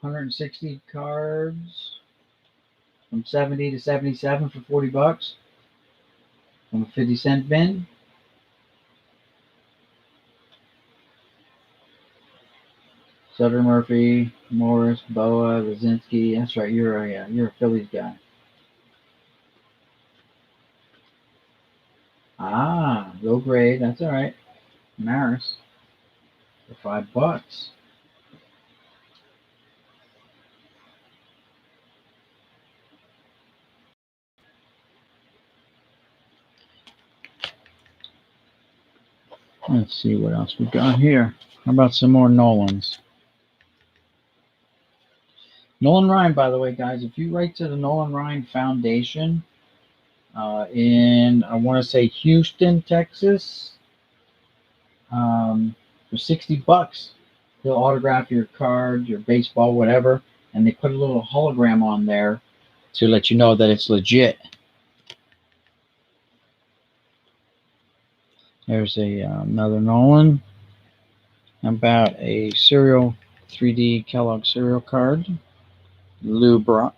A: $160 cards from 70 to 77 for $40 from a 50-cent bin. Sutter Murphy, Morris, Boa, Rosinski. That's right, you're a Phillies guy. Ah, low grade. That's all right. Maris for $5. Let's see what else we got here. How about some more Nolans? Nolan Ryan, by the way, guys, if you write to the Nolan Ryan Foundation, in, I want to say, Houston, Texas, for $60. He'll autograph your card, your baseball, whatever, and they put a little hologram on there to let you know that it's legit. There's another Nolan. About a cereal, 3D Kellogg cereal card. Lou Brock.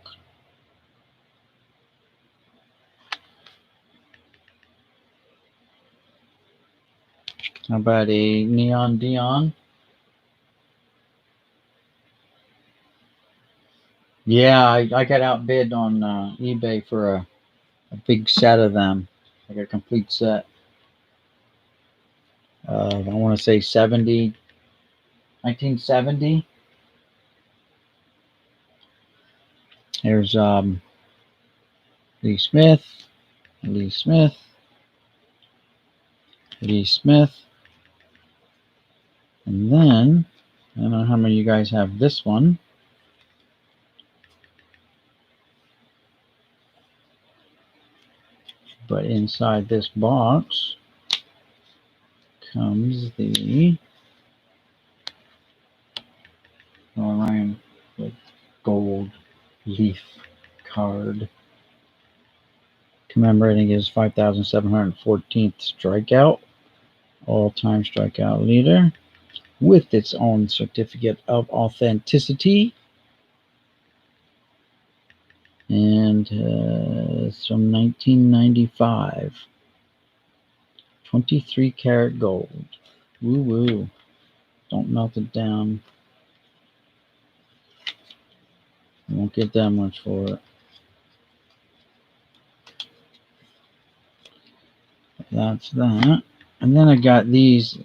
A: How about a Neon Dion? Yeah, I got outbid on eBay for a big set of them, like a complete set. I want to say 1970. There's Lee Smith, Lee Smith, Lee Smith, and then I don't know how many of you guys have this one. But inside this box comes the Orion gold leaf card commemorating his 5,714th strikeout, all-time strikeout leader, with its own certificate of authenticity. And it's from 1995. 23 karat gold. Woo woo. Don't melt it down. You won't get that much for it. That's that. And then I got these.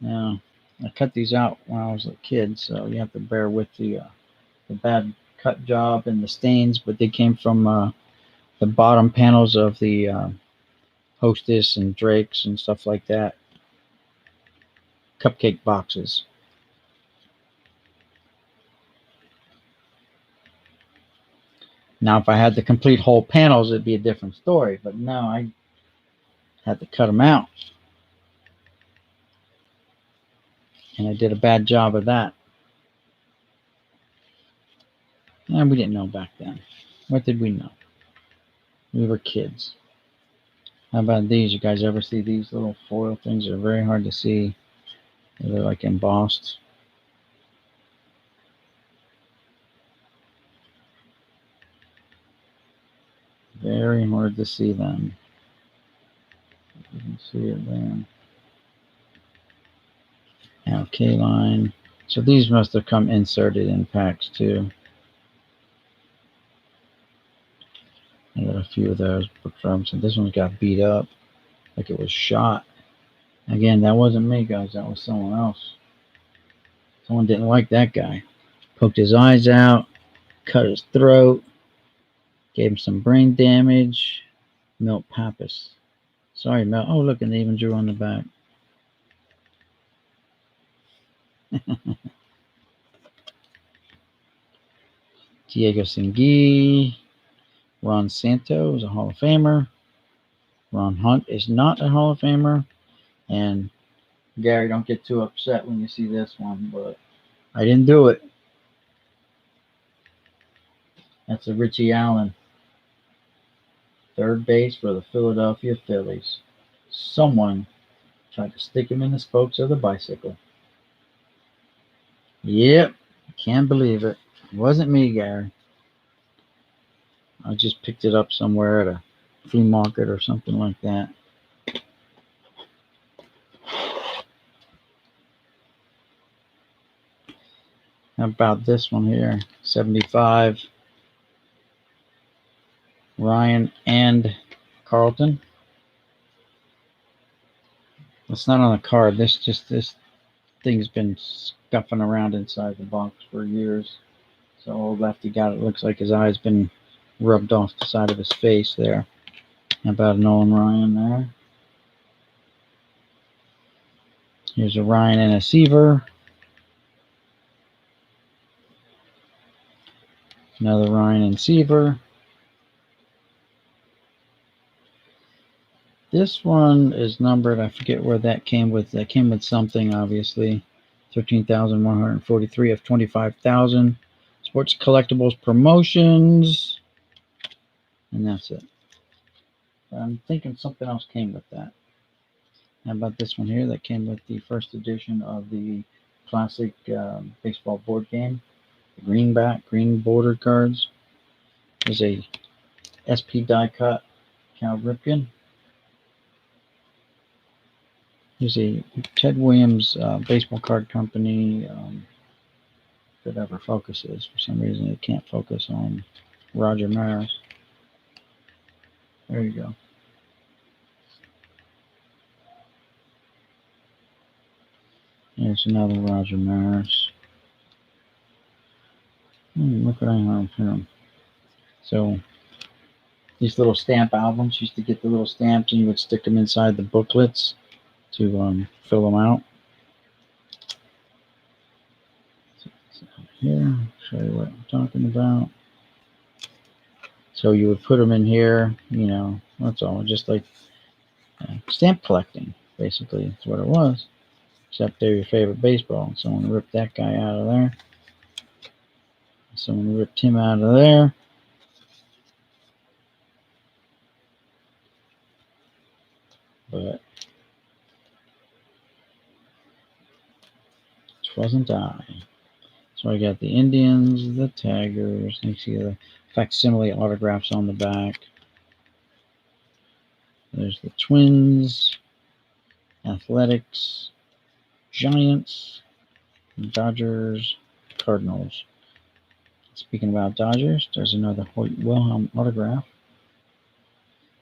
A: Now, I cut these out when I was a kid, so you have to bear with the bad cut job and the stains, but they came from the bottom panels of the Hostess and Drake's and stuff like that. Cupcake boxes. Now, if I had the complete whole panels, it'd be a different story, but no, I had to cut them out. And I did a bad job of that. And we didn't know back then. What did we know? We were kids. How about these? You guys ever see these little foil things? They're very hard to see. They're like embossed. Very hard to see them. You can see it there. Now K-line. So these must have come inserted in packs too. I got a few of those. And this one's got beat up like it was shot. Again, that wasn't me, guys. That was someone else. Someone didn't like that guy. Poked his eyes out, cut his throat, gave him some brain damage. Milt Pappas. Sorry, Milt. Oh, look, and they even drew on the back. Diego Singui. Ron Santo is a Hall of Famer. Ron Hunt is not a Hall of Famer. And Gary, don't get too upset when you see this one, but I didn't do it. That's a Richie Allen. Third base for the Philadelphia Phillies. Someone tried to stick him in the spokes of the bicycle. Yep, can't believe it. It wasn't me, Gary. I just picked it up somewhere at a flea market or something like that. How about this one here? 75. Ryan and Carlton. It's not on the card. This thing's been scuffing around inside the box for years. So old lefty got it. Looks like his eye's been rubbed off the side of his face there. How about Nolan Ryan there? Here's a Ryan and a Seaver. Another Ryan and Seaver. This one is numbered. I forget where that came with. That came with something, obviously. 13,143 of 25,000. Sports collectibles promotions. And that's it. I'm thinking something else came with that. How about this one here? That came with the first edition of the classic baseball board game. The green border cards. There's a SP die cut Cal Ripken. Here's a Ted Williams baseball card company. That ever focuses. For some reason, it can't focus on Roger Maris. There you go. Here's another Roger Maris. Look what I have here. So these little stamp albums, used to get the little stamps and you would stick them inside the booklets to fill them out. So here, show you what I'm talking about. So you would put them in here, you know, that's all, just like stamp collecting, basically. That's what it was. Except they're your favorite baseball. Someone ripped that guy out of there. Someone ripped him out of there. But it wasn't I. So I got the Indians, the Tigers. You see the facsimile autographs on the back. There's the Twins, Athletics, Giants, Dodgers, Cardinals. Speaking about Dodgers, there's another Hoyt Wilhelm autograph.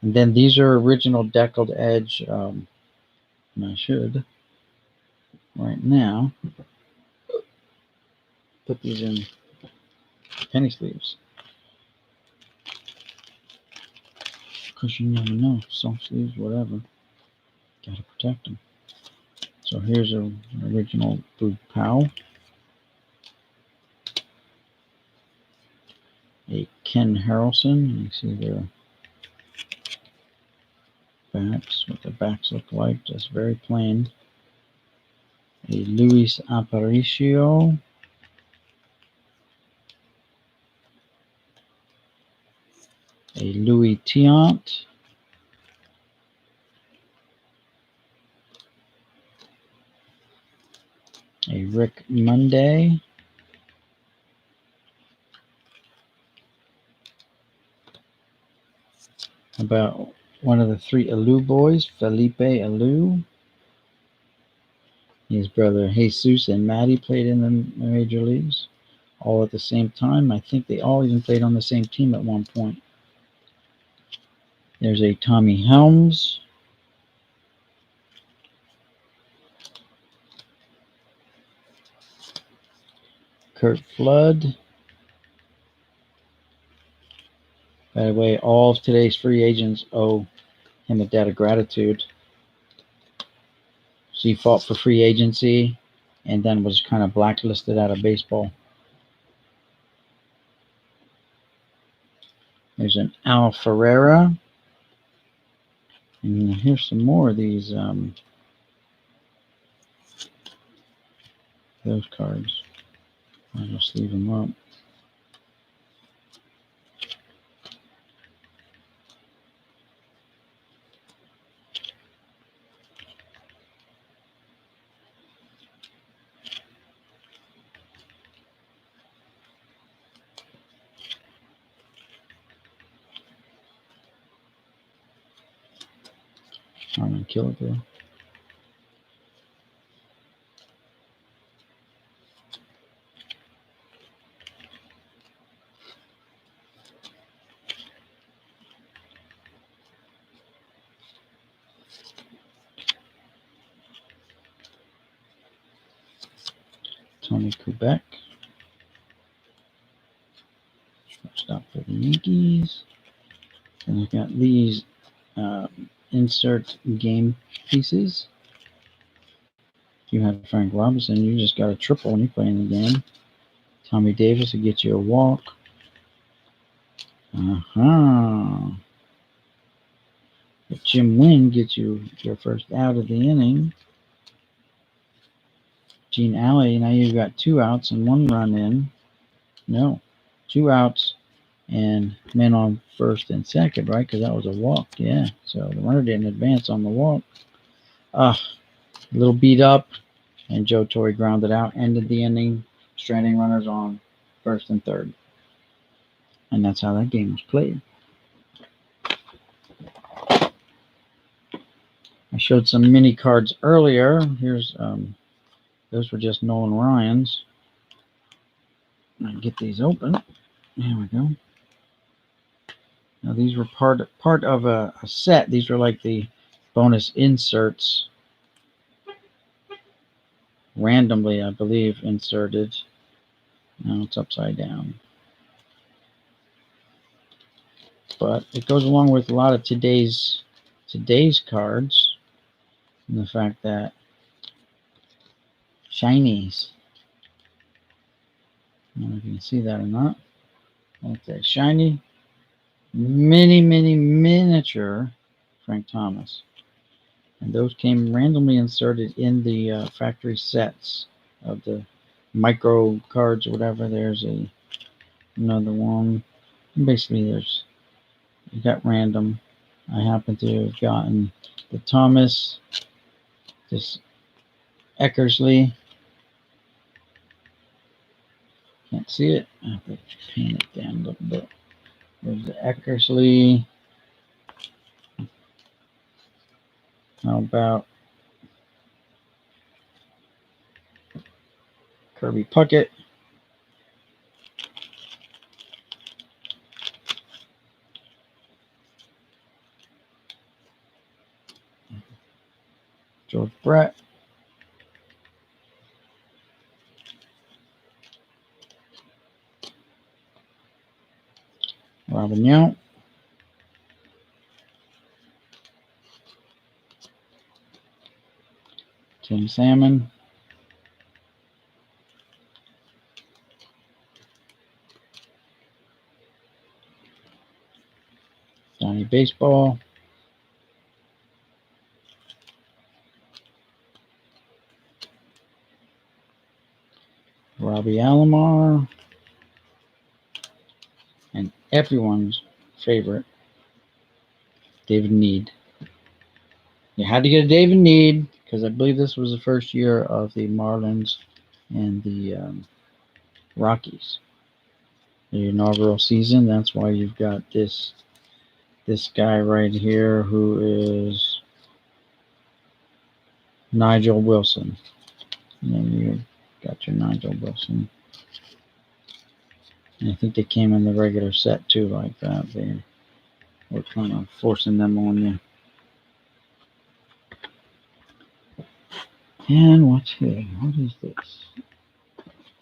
A: And then these are original deckled edge. And I should, right now, put these in penny sleeves. Because you never know. Soft sleeves, whatever. Gotta protect them. So here's an original Boog Powell. A Ken Harrelson. You see their backs, what the backs look like, just very plain. A Luis Aparicio. A Louis Tiant. A Rick Monday. About one of the three Alou boys, Felipe Alou. His brother Jesus and Matty played in the major leagues all at the same time. I think they all even played on the same team at one point. There's a Tommy Helms. Kurt Flood. By the way, all of today's free agents owe him a debt of gratitude. So he fought for free agency and then was kind of blacklisted out of baseball. There's an Al Ferreira. And here's some more of these those cards. I'll just leave them up. I'm gonna kill it though. Tony Kubek. Stop for the Yankees. And I've got these insert game pieces. If you have Frank Robinson, you just got a triple when you play in the game. Tommy Davis will get you a walk. If Jim Wynn gets you your first out of the inning, Gene Alley, now you've got 2 outs and 1 run in. No, 2 outs and men on first and second, right? Because that was a walk, yeah. So the runner didn't advance on the walk. A little beat up, and Joe Torre grounded out, ended the inning, stranding runners on first and third. And that's how that game was played. I showed some mini cards earlier. Here's those were just Nolan Ryan's. I get these open. There we go. Now these were part of a set. These were like the bonus inserts, randomly, I believe, inserted. Now it's upside down. But it goes along with a lot of today's cards, and the fact that shinies. I don't know if you can see that or not. Okay, shiny, mini miniature Frank Thomas. And those came randomly inserted in the factory sets of the micro cards or whatever. There's another one. Basically, you got random. I happen to have gotten the Thomas, this Eckersley. Can't see it. I have to paint it down a little bit. There's the Eckersley. How about Kirby Puckett? George Brett. Robin Yount. Tim Salmon. Donnie Baseball. Robbie Alomar. And everyone's favorite, David Need. You had to get a David Need because I believe this was the first year of the Marlins and the Rockies. The inaugural season. That's why you've got this guy right here who is Nigel Wilson. And then you got your Nigel Wilson. And I think they came in the regular set too, like that. They were kind of forcing them on you. And what's here? What is this?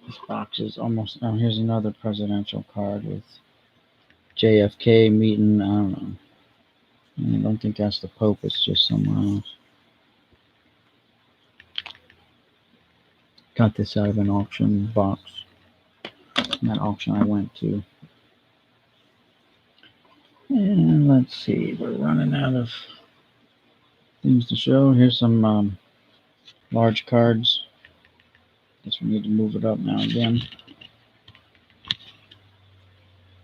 A: This box is almost. Oh, here's another presidential card with JFK meeting. I don't know. I don't think that's the Pope. It's just someone else. Got this out of an auction box. That auction I went to. And let's see. We're running out of things to show. Here's some large cards. Guess we need to move it up now again.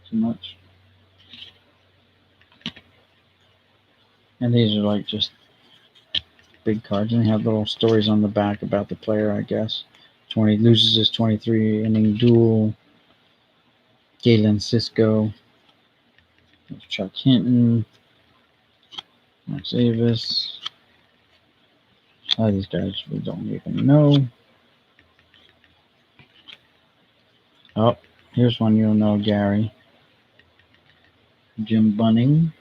A: Too much. And these are like just big cards, and they have little stories on the back about the player, I guess. 20 loses his 23-inning duel. Galen Cisco. Chuck Hinton. Max Avis. A lot of these guys we don't even know. Oh, here's one you'll know, Gary. Jim Bunning.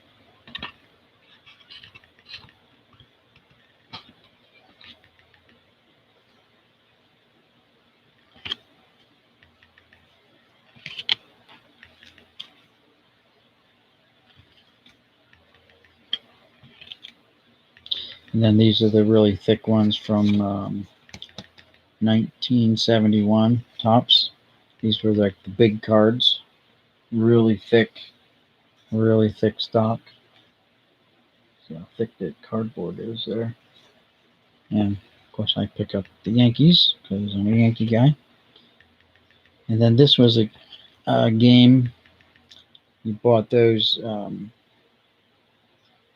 A: And then these are the really thick ones from 1971 tops. These were like the big cards, really thick stock. See how thick that cardboard is there. And of course, I pick up the Yankees because I'm a Yankee guy. And then this was a game. You bought those.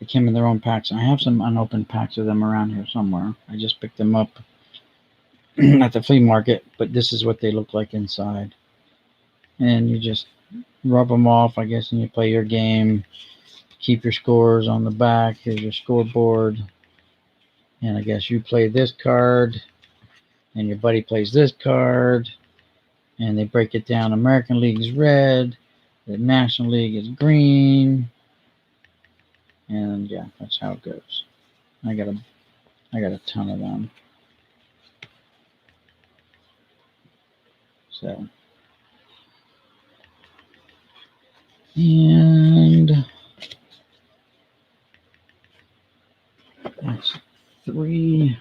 A: They came in their own packs. I have some unopened packs of them around here somewhere. I just picked them up at the flea market, but this is what they look like inside. And you just rub them off, I guess, and you play your game. Keep your scores on the back. Here's your scoreboard. And I guess you play this card, and your buddy plays this card, and they break it down. American League is red, the National League is green, and yeah, that's how it goes. I got a ton of them. So, and that's three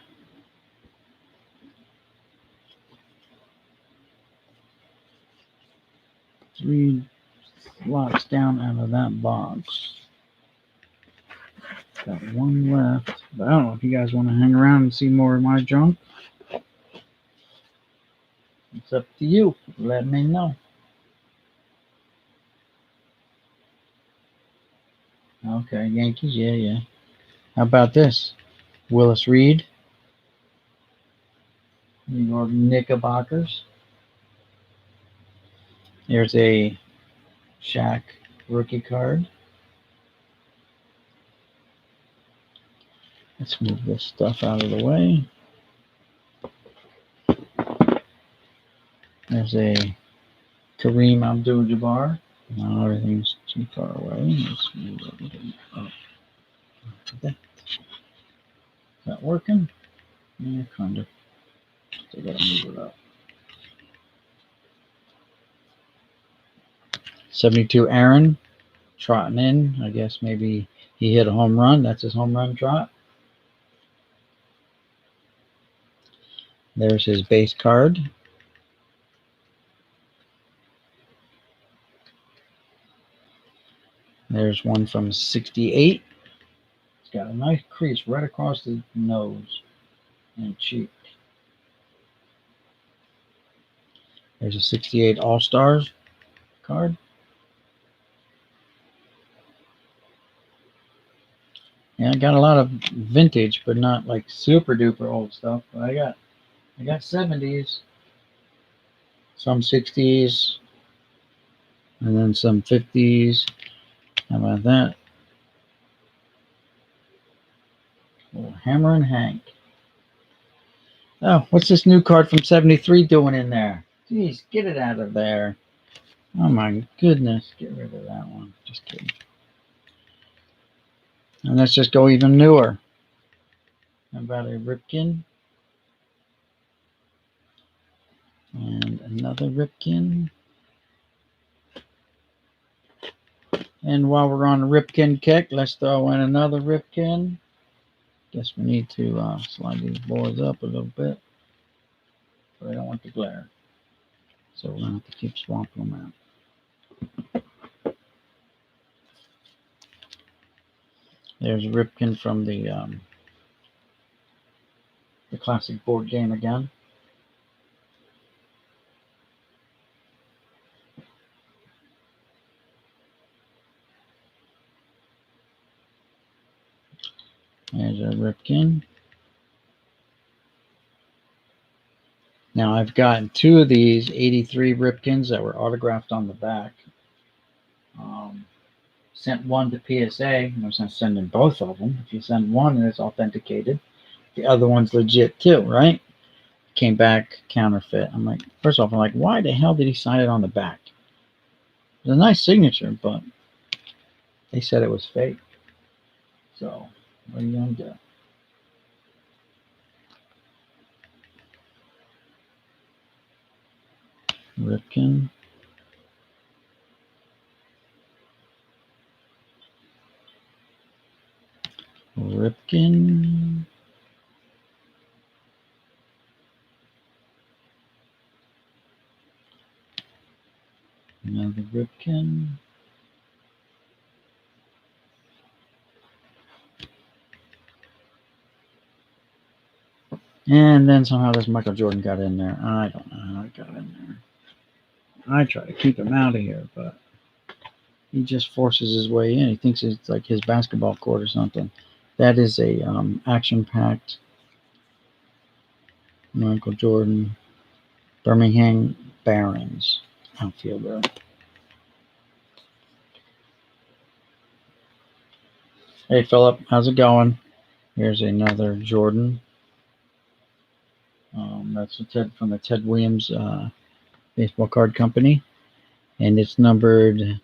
A: lots down out of that box. Got one left, but I don't know if you guys want to hang around and see more of my junk. It's up to you. Let me know. Okay, Yankees, yeah. How about this? Willis Reed, New York Knickerbockers. There's a Shaq rookie card. Let's move this stuff out of the way. There's a Kareem Abdul-Jabbar. Now everything's too far away. Let's move everything up. Is that working? Yeah, kind of. So I gotta move it up. 72 Aaron trotting in. I guess maybe he hit a home run. That's his home run trot. There's his base card. There's one from 68. It's got a nice crease right across the nose and cheek. There's a 68 All-Stars card. Yeah, I got a lot of vintage, but not like super duper old stuff. But I got 70s, some 60s, and then some 50s. How about that? Oh, Hammer and Hank. Oh, what's this new card from 73 doing in there? Jeez, get it out of there. Oh my goodness, get rid of that one. Just kidding. And let's just go even newer. How about a Ripken? And another Ripken. And while we're on the Ripken kick, let's throw in another Ripken. Guess we need to slide these boards up a little bit. But I don't want the glare. So we're going to have to keep swamping them out. There's Ripken from the classic board game again. There's a Ripken. Now I've gotten two of these 83 Ripkens that were autographed on the back. Sent one to PSA. I'm not sending both of them. If you send one and it's authenticated, the other one's legit too, right? Came back counterfeit. I'm like, first off, I'm like, why the hell did he sign it on the back? It's a nice signature, but they said it was fake. So what are you gonna do? Ripken. Ripken. Another Ripken. And then somehow this Michael Jordan got in there. I don't know how it got in there. I try to keep him out of here, but he just forces his way in. He thinks it's like his basketball court or something. That is a action-packed Michael Jordan, Birmingham Barons outfielder. Hey, Philip, how's it going? Here's another Jordan. That's from the Ted Williams baseball card company, and it's numbered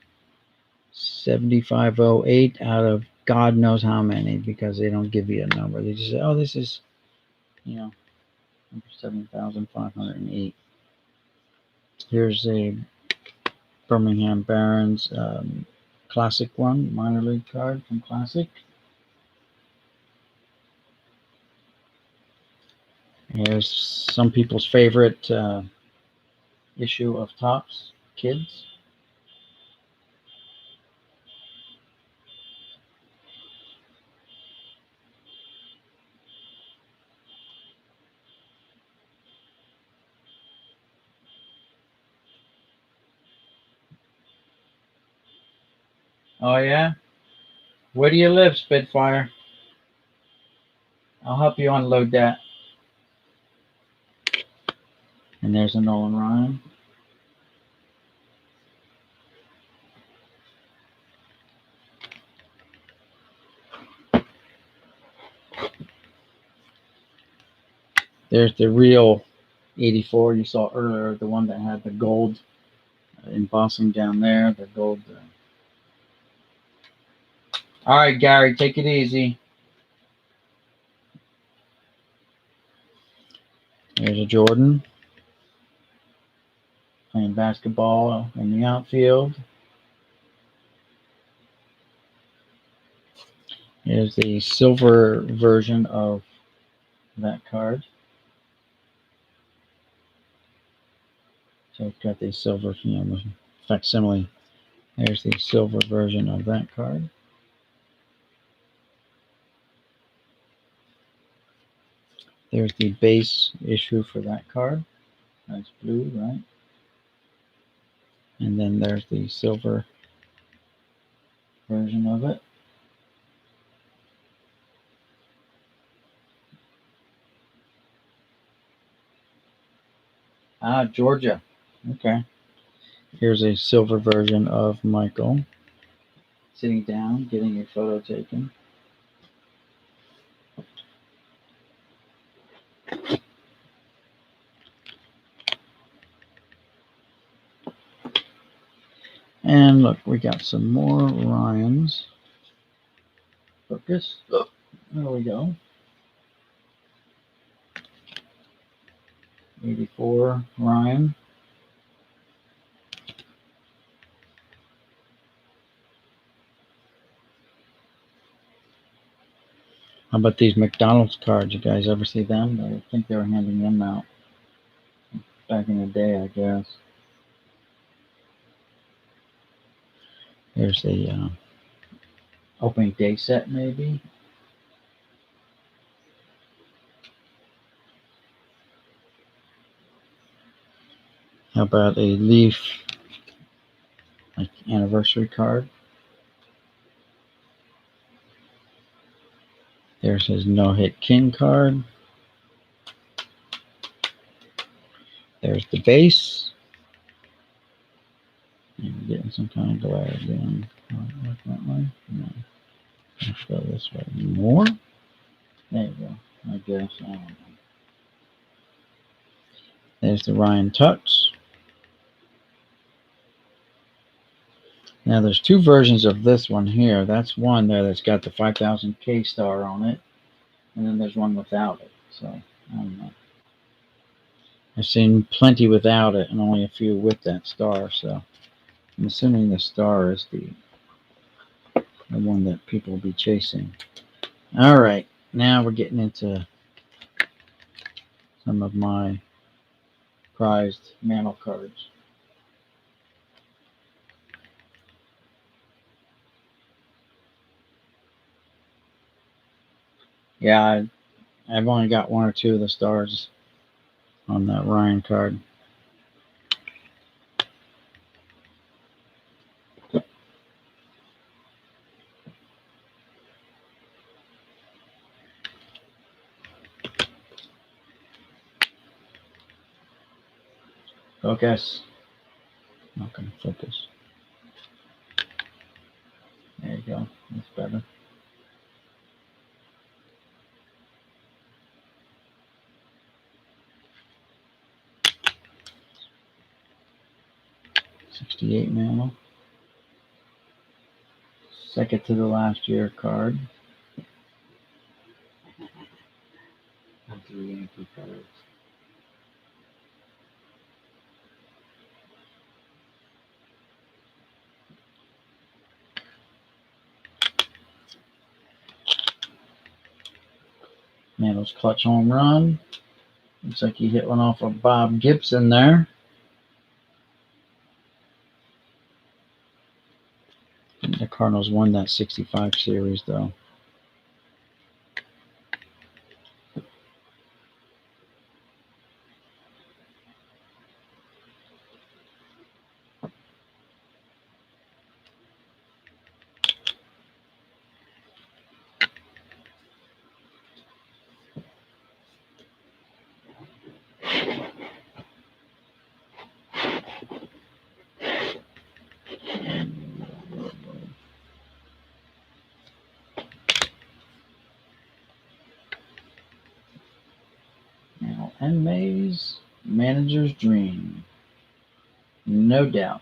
A: 7508 out of God knows how many, because they don't give you a number. They just say, oh, this is, number 7,508. Here's a Birmingham Barons Classic one, minor league card from Classic. Here's some people's favorite issue of Topps Kids. Oh, yeah? Where do you live, Spitfire? I'll help you unload that. And there's a Nolan Ryan. There's the real 84 you saw earlier, the one that had the gold embossing down there, the gold. All right, Gary, take it easy. There's a Jordan playing basketball in the outfield. Here's the silver version of that card. So it's got the silver, facsimile. There's the silver version of that card. There's the base issue for that card. That's blue, right? And then there's the silver version of it. Ah, Georgia. Okay. Here's a silver version of Michael sitting down, getting a photo taken. And look, we got some more Ryans. Focus. Oh, there we go. 84 Ryan. How about these McDonald's cards? You guys ever see them? I think they were handing them out back in the day, I guess. Here's a opening day set, maybe. How about a Leaf anniversary card? There's his no-hit king card. There's the base. I'm getting some kind of glare again. Look that way. No. Let's go this way. More. There you go. I guess. I don't know. There's the Ryan Tux. Now there's two versions of this one here. That's one there that's got the 5000 K star on it, and then there's one without it. So I don't know. I've seen plenty without it and only a few with that star. So I'm assuming the star is the one that people will be chasing. All right, now we're getting into some of my prized mantle cards. Yeah, I've only got one or two of the stars on that Ryan card. Focus. Not gonna focus. There you go. That's better. $68 mammal. Second to the last year card. Onto the Yankee cards. Mantle's clutch home run. Looks like he hit one off of Bob Gibson there. The Cardinals won that 65 series, though. Now, and Mays, manager's dream. No doubt.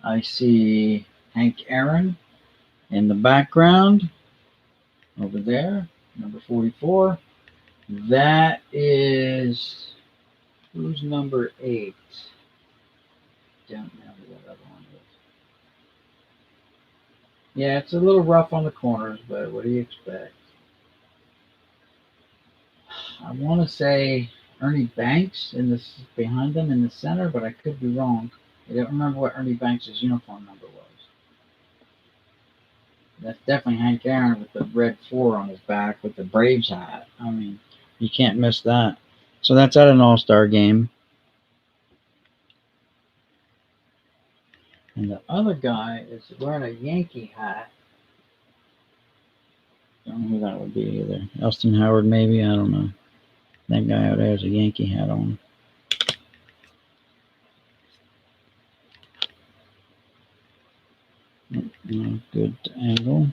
A: I see Hank Aaron in the background over there, number 44. That is, who's number 8? Don't know who that other one is. Yeah, it's a little rough on the corners, but what do you expect? I want to say Ernie Banks in this behind them in the center, but I could be wrong. I don't remember what Ernie Banks' uniform number was. That's definitely Hank Aaron with the red 4 on his back with the Braves hat. I mean, you can't miss that. So that's at an All-Star game. And the other guy is wearing a Yankee hat. Don't know who that would be either. Elston Howard, maybe? I don't know. That guy out there has a Yankee hat on. Good angle.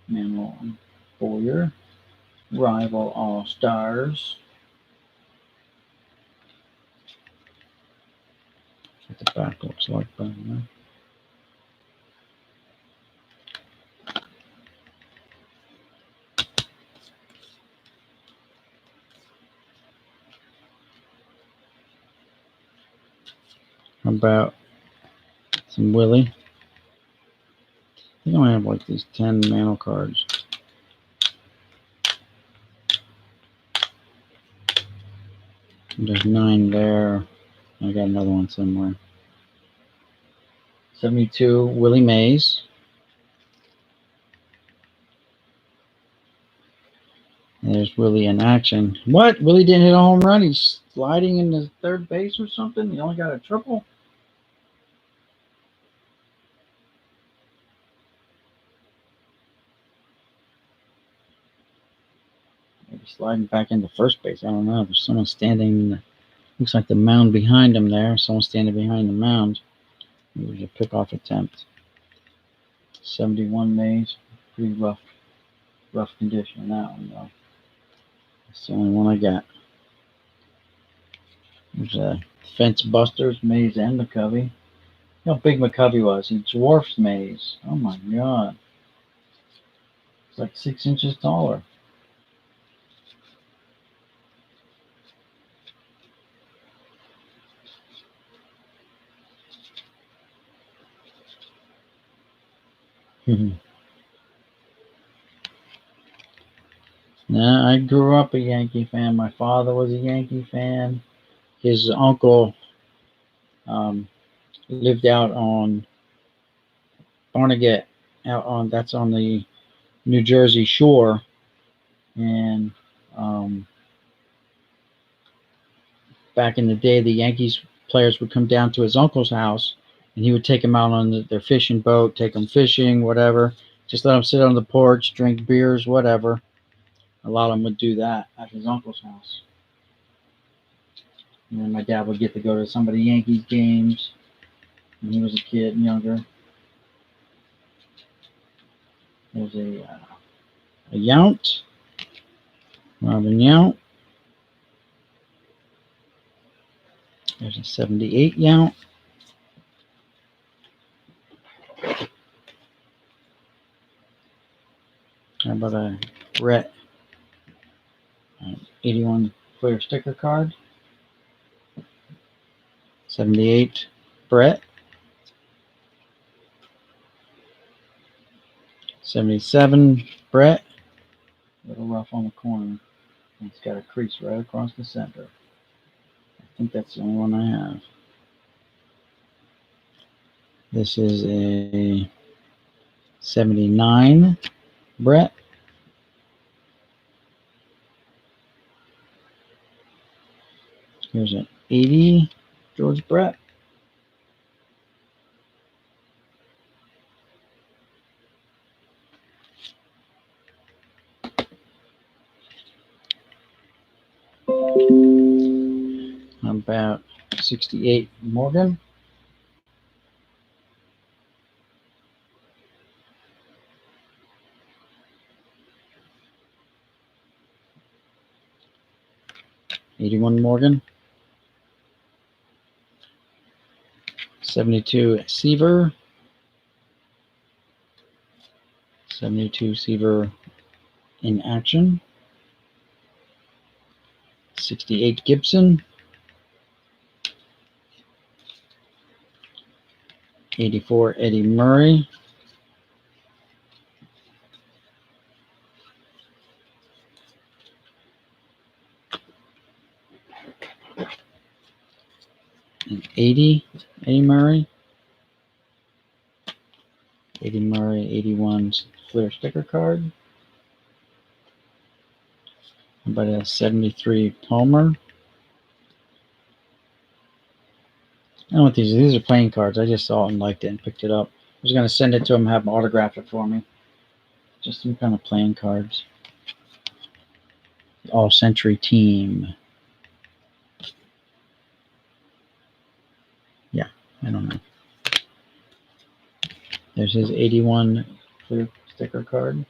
A: Manuel and Boyer. Rival All-Stars. What the back looks like better there. How about some Willie? I think I'm gonna have like these 10 Mantle cards. There's 9 there. I got another one somewhere. 72, Willie Mays. There's Willie in action. What? Willie didn't hit a home run. He's sliding into third base or something. He only got a triple. Maybe sliding back into first base. I don't know. There's someone standing in the, looks like the mound behind him there. Someone standing behind the mound. It was a pickoff attempt. 71 Mays. Pretty rough condition in that one, though. That's the only one I got. There's Fence Busters, Mays and McCovey. You know how big McCovey was. He dwarfs Mays. Oh my God. It's like 6 inches taller. Now, I grew up a Yankee fan. My father was a Yankee fan. His uncle lived out on Barnegat. That's on the New Jersey shore, and back in the day, the Yankees players would come down to his uncle's house, and he would take them out on their fishing boat, take them fishing, whatever. Just let them sit on the porch, drink beers, whatever. A lot of them would do that at his uncle's house. And then my dad would get to go to some of the Yankees games when he was a kid and younger. There's a Yount, Robin Yount. There's a 78 Yount. How about a Brett 81 clear sticker card? 78 Brett. 77 Brett. A little rough on the corner. It's got a crease right across the center. I think that's the only one I have. This is a 79 Brett. Here's an 80 George Brett. About 68 Morgan. '81 Morgan. 72 Seaver. 72 Seaver in action. 68 Gibson. 84 Eddie Murray. And 80 Eddie Murray. Eddie Murray 81 Flair sticker card. How about a 73 Palmer? I don't know what these are. These are playing cards. I just saw it and liked it and picked it up. I was going to send it to him, have him autograph it for me. Just some kind of playing cards. All-Century Team. Yeah, I don't know. There's his 81 clear sticker card.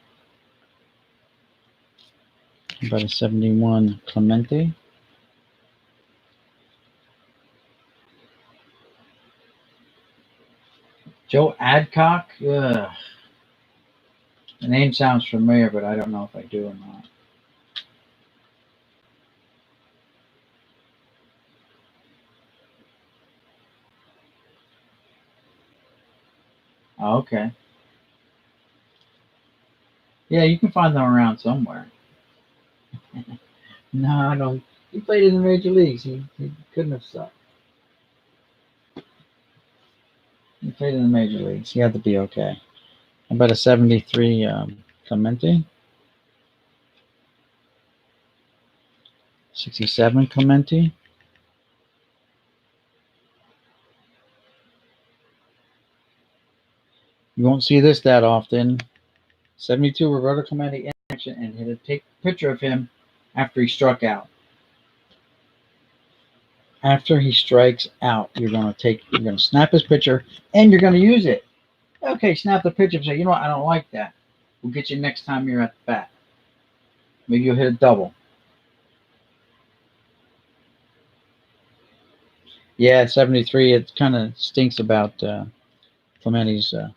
A: About a 71 Clemente. Joe Adcock. Ugh. The name sounds familiar, but I don't know if I do or not. Oh, okay. Yeah, you can find them around somewhere. No, I don't. He played in the major leagues. He couldn't have sucked. He played in the major leagues. He had to be okay. How about a 73 Clemente? 67 Clemente. You won't see this that often. 72 Roberto Clemente in action, and hit a picture of him after he struck out. After he strikes out, you're going to snap his picture, and you're going to use it. Okay, snap the picture and say, you know what, I don't like that. We'll get you next time you're at the bat. Maybe you'll hit a double. Yeah, 73. It kind of stinks about Clemente's the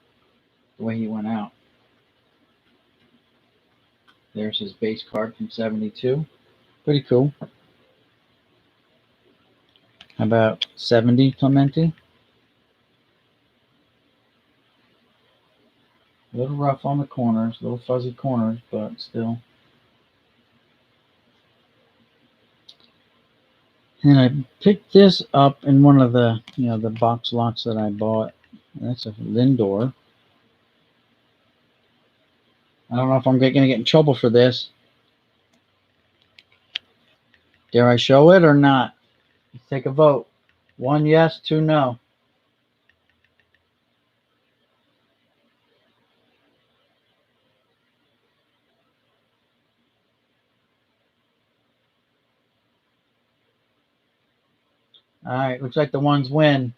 A: way he went out. There's his base card from 72. Pretty cool. How about 70 Clemente? A little rough on the corners, a little fuzzy corners, but still. And I picked this up in one of the, the box locks that I bought. That's a Lindor. I don't know if I'm going to get in trouble for this. Dare I show it or not? Let's take a vote. 1 yes, 2 no. All right, looks like the ones win.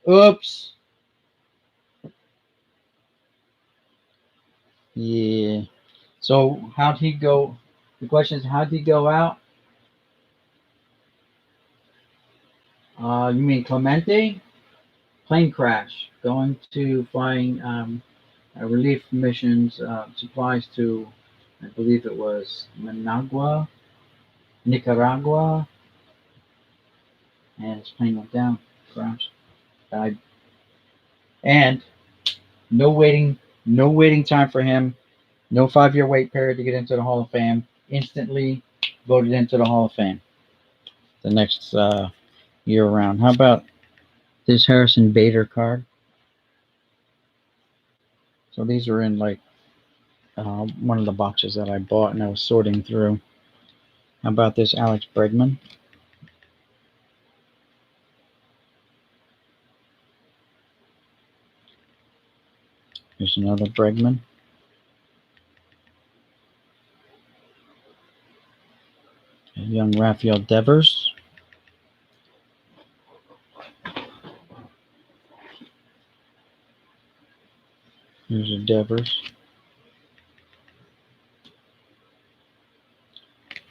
A: Oops. Yeah. So how'd he go? The question is, how'd he go out? You mean Clemente? Plane crash. Going to flying relief missions, supplies to, I believe it was Managua, Nicaragua, and his plane went down, crashed, died, and no waiting, no waiting time for him. No 5-year wait period to get into the Hall of Fame. Instantly voted into the Hall of Fame the next year round. How about this Harrison Bader card? So these are in like one of the boxes that I bought and I was sorting through. How about this Alex Bregman? Here's another Bregman. A young Rafael Devers. Here's a Devers.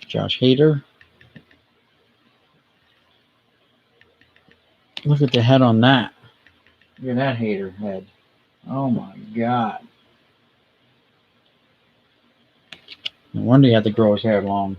A: Josh Hader. Look at the head on that. Look at that Hader head. Oh my God. No wonder he had to grow his hair long.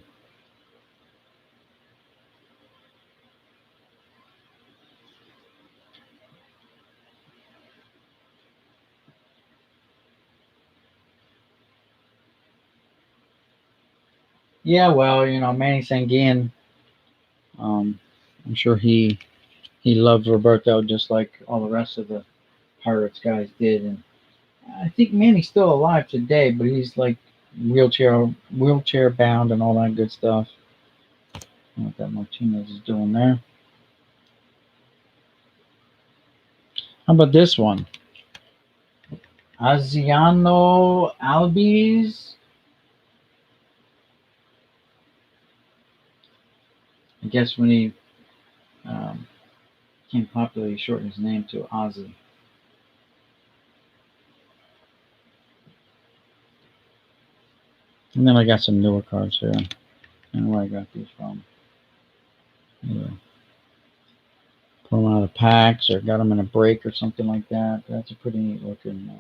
A: Yeah, well, you know, Manny Sanguin, I'm sure he loved Roberto just like all the rest of the Pirates guys did. And I think Manny's still alive today, but he's like wheelchair bound and all that good stuff. I don't know what that Martinez is doing there. How about this one? Aziano Albies. I guess when he became popular, he shortened his name to Ozzy. And then I got some newer cards here. I don't know where I got these from. Yeah. Put them out of packs or got them in a break or something like that. That's a pretty neat looking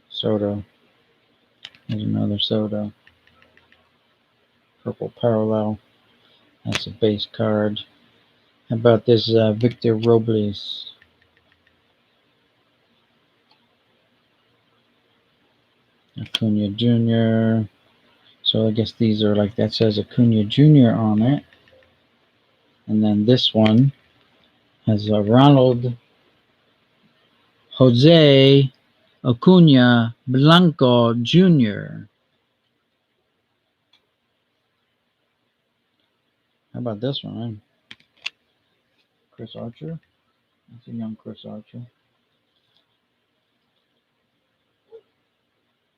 A: Soto. There's another Soto. Purple parallel. That's a base card. How about this Victor Robles? Acuna Jr. So I guess these are like, that says Acuna Jr. on it. And then this one has Ronald Jose Acuna Blanco Jr. How about this one? Chris Archer. That's a young Chris Archer.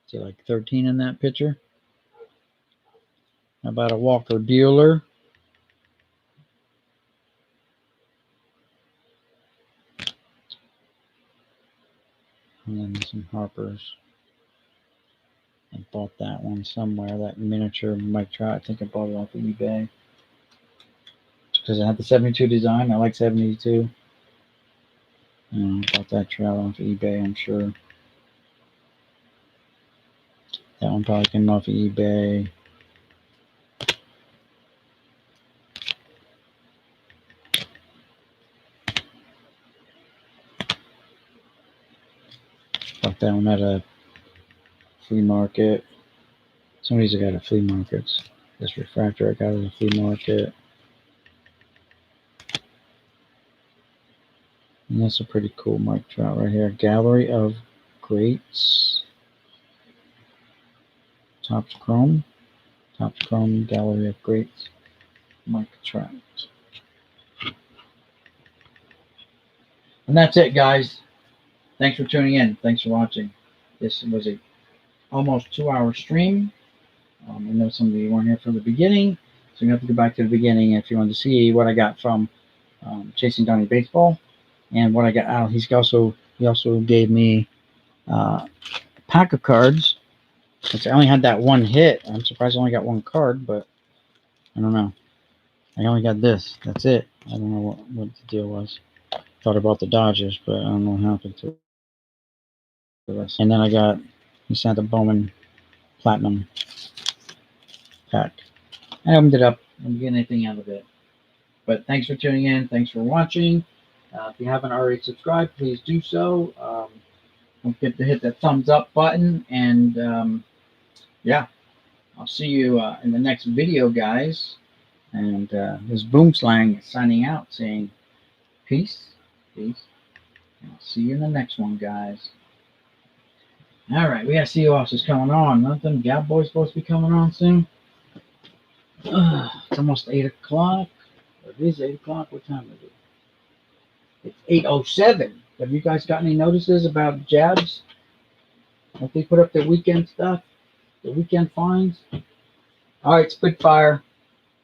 A: Is he like 13 in that picture? How about a Walker Buehler? And then some Harpers. I bought that one somewhere, that miniature Mike Trout. I think I bought it off of eBay. Because it had the 72 design. I like 72. I bought that Trout off of eBay, I'm sure. That one probably came off of eBay. Bought that one at a flea market. Some of these I got at flea markets. This refractor I got at a flea market. And that's a pretty cool Mike Trout right here. Gallery of Greats. Topps Chrome Gallery of Greats, Mike Trout. And that's it, guys. Thanks for tuning in. Thanks for watching. This was a almost 2-hour stream. I know some of you weren't here from the beginning, so you have to go back to the beginning if you want to see what I got from Chasing Donnie Baseball and what I got out. He also gave me a pack of cards. Since I only had that one hit, I'm surprised I only got one card, but I don't know. I only got this. That's it. I don't know what the deal was. Thought about the Dodgers, but I don't know what happened to the rest. And then he sent a Bowman Platinum pack. I opened it up. I didn't get anything out of it. But thanks for tuning in. Thanks for watching. If you haven't already subscribed, please do so. Don't forget to hit that thumbs up button. And yeah, I'll see you in the next video, guys. And this Boomslang is signing out saying peace, peace. And I'll see you in the next one, guys. All right, we got to see who else is coming on. Nothing. Gab Boy's supposed to be coming on soon. It's almost 8 o'clock. It is 8 o'clock. What time is it? It's 8:07. Have you guys got any notices about jabs? If they put up their weekend stuff, the weekend finds? All right, Spitfire.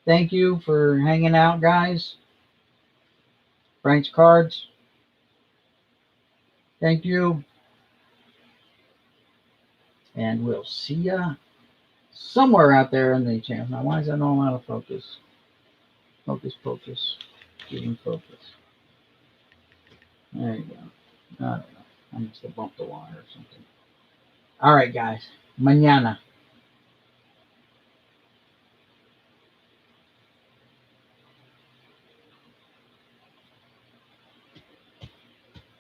A: Thank you for hanging out, guys. Frank's Cards. Thank you. And we'll see ya somewhere out there in the channel. Now, why is that all out of focus? Focus. Getting focus. There you go. I don't know. I must have bumped the wire or something. All right, guys. Mañana.